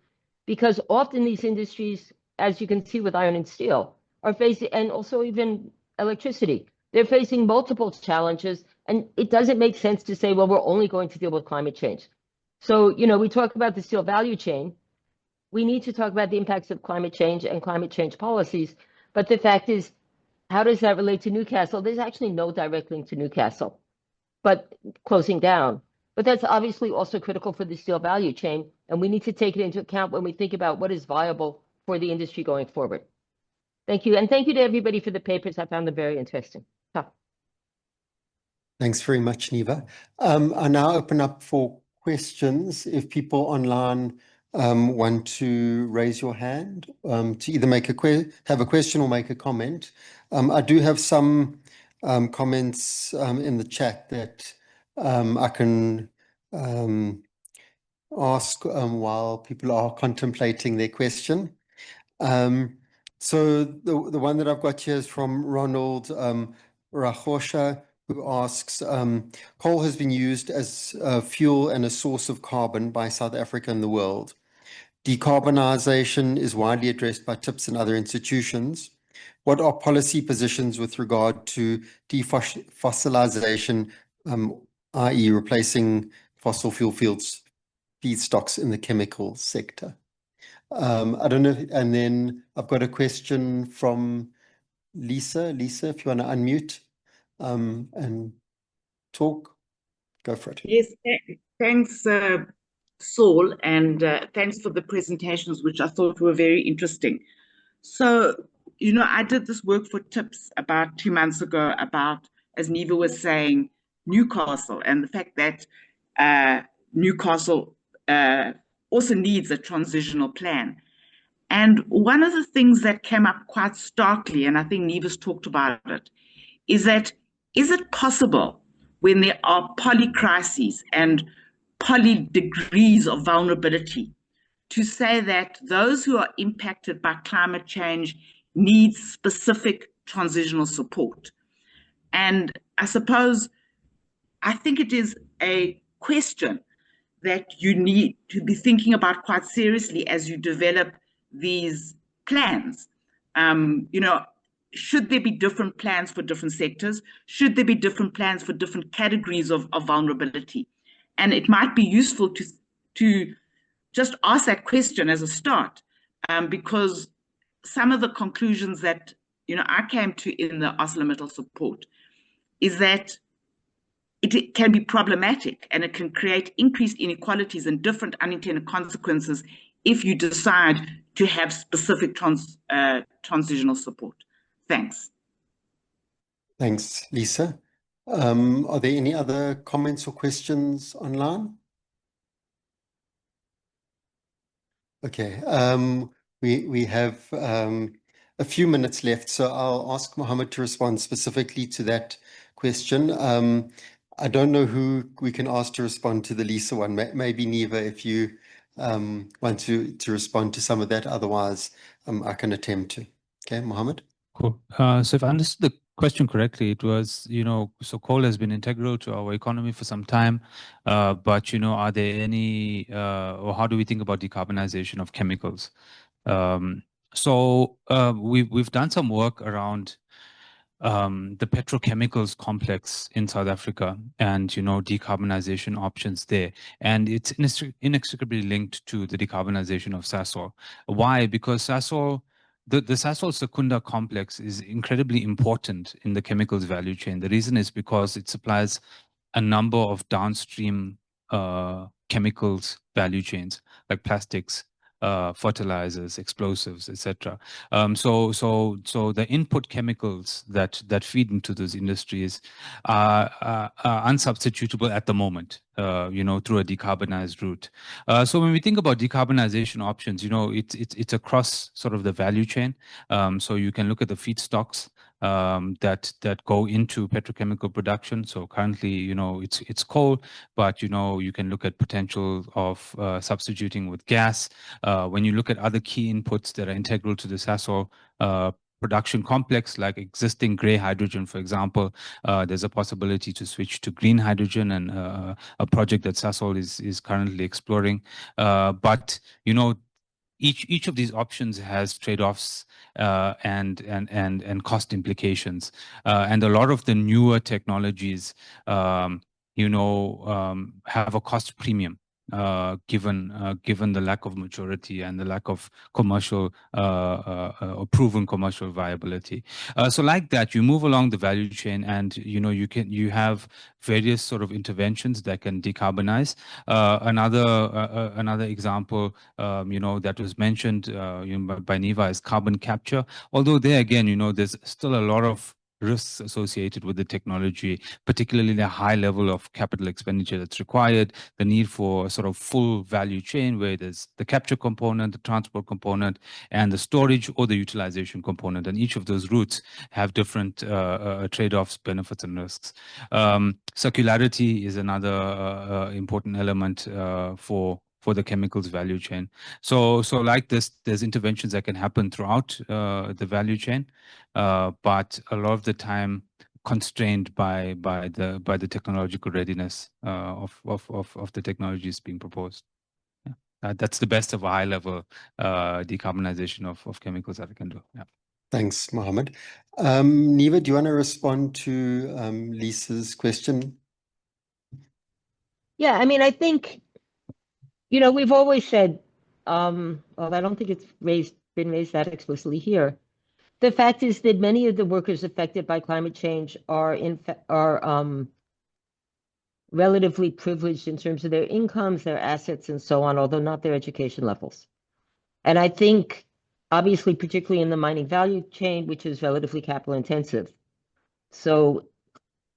because often these industries, as you can see with iron and steel, are facing, and also even electricity, they're facing multiple challenges. And it doesn't make sense to say, well, we're only going to deal with climate change. So, you know, we talk about the steel value chain. We need to talk about the impacts of climate change and climate change policies. But the fact is, how does that relate to Newcastle? There's actually no direct link to Newcastle, but closing down. But that's obviously also critical for the steel value chain. And we need to take it into account when we think about what is viable for the industry going forward. Thank you. And thank you to everybody for the papers. I found them very interesting. Thanks very much, Niva. I now open up for questions. If people online want to raise your hand to either make have a question or make a comment. I do have some comments in the chat that I can ask while people are contemplating their question. So the one that I've got here is from Ronald Rachosha, who asks, coal has been used as fuel and a source of carbon by South Africa and the world. Decarbonization is widely addressed by TIPS and other institutions. What are policy positions with regard to defossilization, i.e. replacing fossil fuel feedstocks in the chemical sector? I don't know, and then I've got a question from Lisa. Lisa, if you want to unmute and talk, go for it. Yes, thanks, Saul, and thanks for the presentations, which I thought were very interesting. So, I did this work for TIPS about 2 months ago about, as Neva was saying, Newcastle, and the fact that Newcastle also needs a transitional plan. And one of the things that came up quite starkly, and I think Neva's talked about it, is it possible when there are polycrises and poly degrees of vulnerability to say that those who are impacted by climate change need specific transitional support? And I think it is a question that you need to be thinking about quite seriously as you develop these plans. Should there be different plans for different sectors? Should there be different plans for different categories of vulnerability? And it might be useful to just ask that question as a start, because some of the conclusions that I came to in the ArcelorMittal support is that it can be problematic and it can create increased inequalities and different unintended consequences if you decide to have specific transitional support. Thanks. Thanks, Lisa. Are there any other comments or questions online? Okay, we have a few minutes left, so I'll ask Muhammed to respond specifically to that question. I don't know who we can ask to respond to the Lisa one. Maybe Neva, if you want to respond to some of that. Otherwise, I can attempt to. Okay, Muhammed. Cool. So if I understood the question correctly, it was, so coal has been integral to our economy for some time, but, are there any, or how do we think about decarbonization of chemicals? So we've done some work around the petrochemicals complex in South Africa and, decarbonization options there. And it's inextricably linked to the decarbonization of Sasol. Why? Because Sasol, the Sasol Secunda complex is incredibly important in the chemicals value chain. The reason is because it supplies a number of downstream chemicals value chains like plastics, fertilizers, explosives, etc. So the input chemicals that feed into those industries are unsubstitutable at the moment, through a decarbonized route. So when we think about decarbonization options, it's across sort of the value chain. So you can look at the feedstocks that go into petrochemical production. So currently, it's coal, but you can look at potential of substituting with gas. When you look at other key inputs that are integral to the Sasol production complex, like existing gray hydrogen, for example, there's a possibility to switch to green hydrogen, and a project that Sasol is currently exploring. But each of these options has trade-offs and cost implications, and a lot of the newer technologies, have a cost premium. Given the lack of maturity and the lack of commercial or proven commercial viability. So like that, you move along the value chain, and you have various sort of interventions that can decarbonize. Another example, that was mentioned by Neva is carbon capture. Although there again, there's still a lot of risks associated with the technology, particularly the high level of capital expenditure that's required, the need for a sort of full value chain where there's the capture component, the transport component, and the storage or the utilization component. And each of those routes have different trade-offs, benefits, and risks. Circularity is another important element for the chemicals value chain. So like this, there's interventions that can happen throughout the value chain, but a lot of the time constrained by the technological readiness of the technologies being proposed. Yeah. That's the best of a high level decarbonization of chemicals that we can do. Yeah. Thanks, Muhammed. Niva, do you want to respond to Lisa's question? Yeah, I mean, I think, you know, we've always said, well, I don't think it's been raised that explicitly here. The fact is that many of the workers affected by climate change are relatively privileged in terms of their incomes, their assets, and so on, although not their education levels. And I think, obviously, particularly in the mining value chain, which is relatively capital intensive. So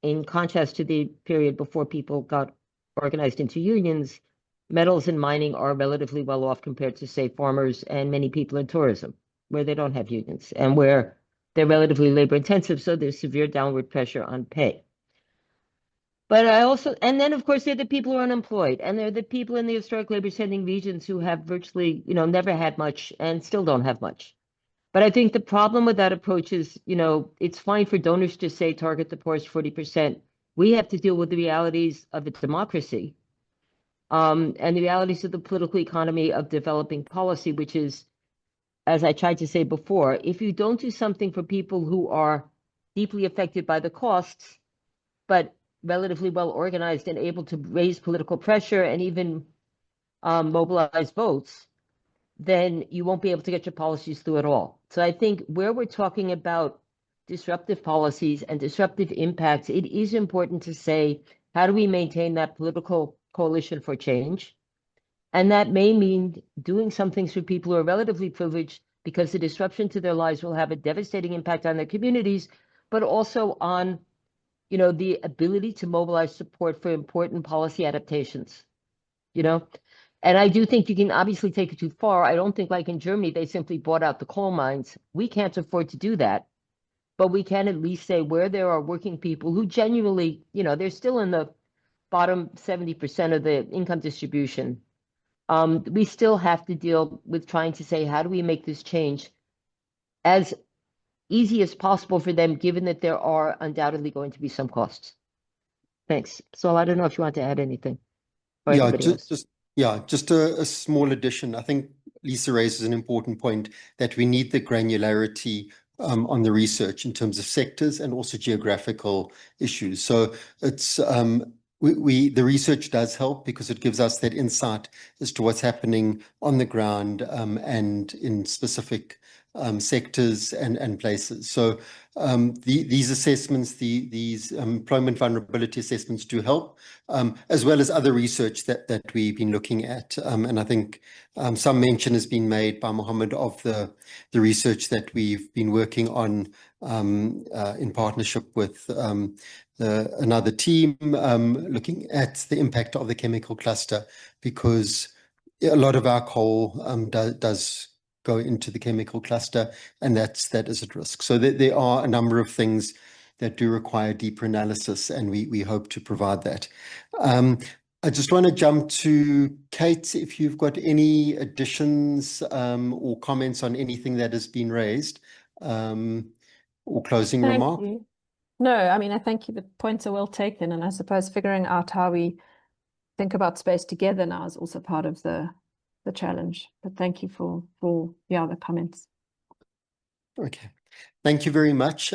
in contrast to the period before people got organized into unions, metals and mining are relatively well off compared to, say, farmers and many people in tourism, where they don't have unions and where they're relatively labor intensive, so there's severe downward pressure on pay. But I also, and then of course, they're the people who are unemployed, and they're the people in the historic labor sending regions who have virtually, you know, never had much and still don't have much. But I think the problem with that approach is, you know, it's fine for donors to say target the poorest 40%. We have to deal with the realities of a democracy and the realities of the political economy of developing policy, which is, as I tried to say before, if you don't do something for people who are deeply affected by the costs, but relatively well organized and able to raise political pressure and even mobilize votes, then you won't be able to get your policies through at all. So I think where we're talking about disruptive policies and disruptive impacts, it is important to say, how do we maintain that political coalition for change? And that may mean doing some things for people who are relatively privileged because the disruption to their lives will have a devastating impact on their communities, but also on, you know, the ability to mobilize support for important policy adaptations, you know? And I do think you can obviously take it too far. I don't think, like in Germany, they simply bought out the coal mines. We can't afford to do that, but we can at least say where there are working people who genuinely, you know, they're still in the bottom 70% of the income distribution. We still have to deal with trying to say, how do we make this change as easy as possible for them, given that there are undoubtedly going to be some costs. Thanks. Saul, I don't know if you want to add anything. Yeah, just a small addition. I think Lisa raises an important point that we need the granularity on the research in terms of sectors and also geographical issues. So it's the research does help because it gives us that insight as to what's happening on the ground and in specific sectors and places. So these assessments, these employment vulnerability assessments do help, as well as other research that we've been looking at. And I think some mention has been made by Muhammed of the research that we've been working on in partnership with another team, looking at the impact of the chemical cluster, because a lot of our coal does go into the chemical cluster, and that is at risk. So there are a number of things that do require deeper analysis, and we hope to provide that. I just want to jump to Kate, if you've got any additions or comments on anything that has been raised, or closing remark. Thank you. No, I mean, I think the points are well taken, and I suppose figuring out how we think about space together now is also part of the challenge. But thank you for the comments. Okay, thank you very much.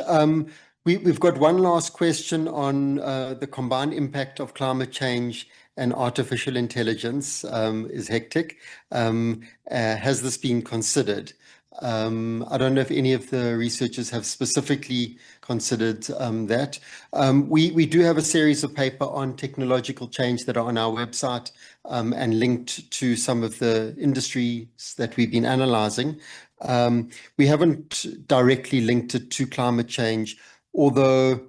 We've got one last question on the combined impact of climate change and artificial intelligence is hectic. Has this been considered? I don't know if any of the researchers have specifically considered that. We do have a series of paper on technological change that are on our website and linked to some of the industries that we've been analyzing. We haven't directly linked it to climate change although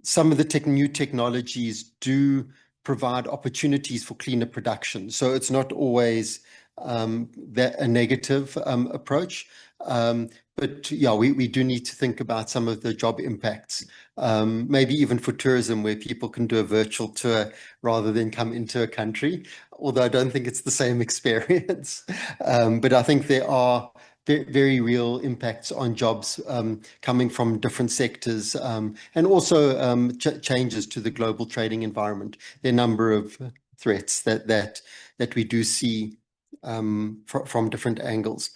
some of the new technologies do provide opportunities for cleaner production. So it's not always that a negative approach. But yeah, we do need to think about some of the job impacts, maybe even for tourism, where people can do a virtual tour rather than come into a country, although I don't think it's the same experience. But I think there are very real impacts on jobs coming from different sectors, and also changes to the global trading environment. There are a number of threats that we do see from different angles.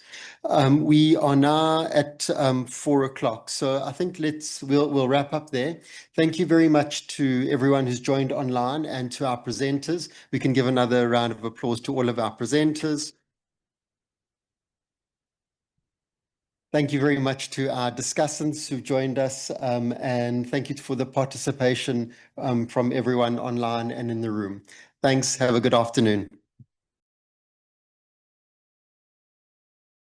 We are now at 4 o'clock, so I think we'll wrap up there. Thank you very much to everyone who's joined online and to our presenters. We can give another round of applause to all of our presenters. Thank you very much to our discussants who joined us, and thank you for the participation from everyone online and in the room. Thanks. Have a good afternoon.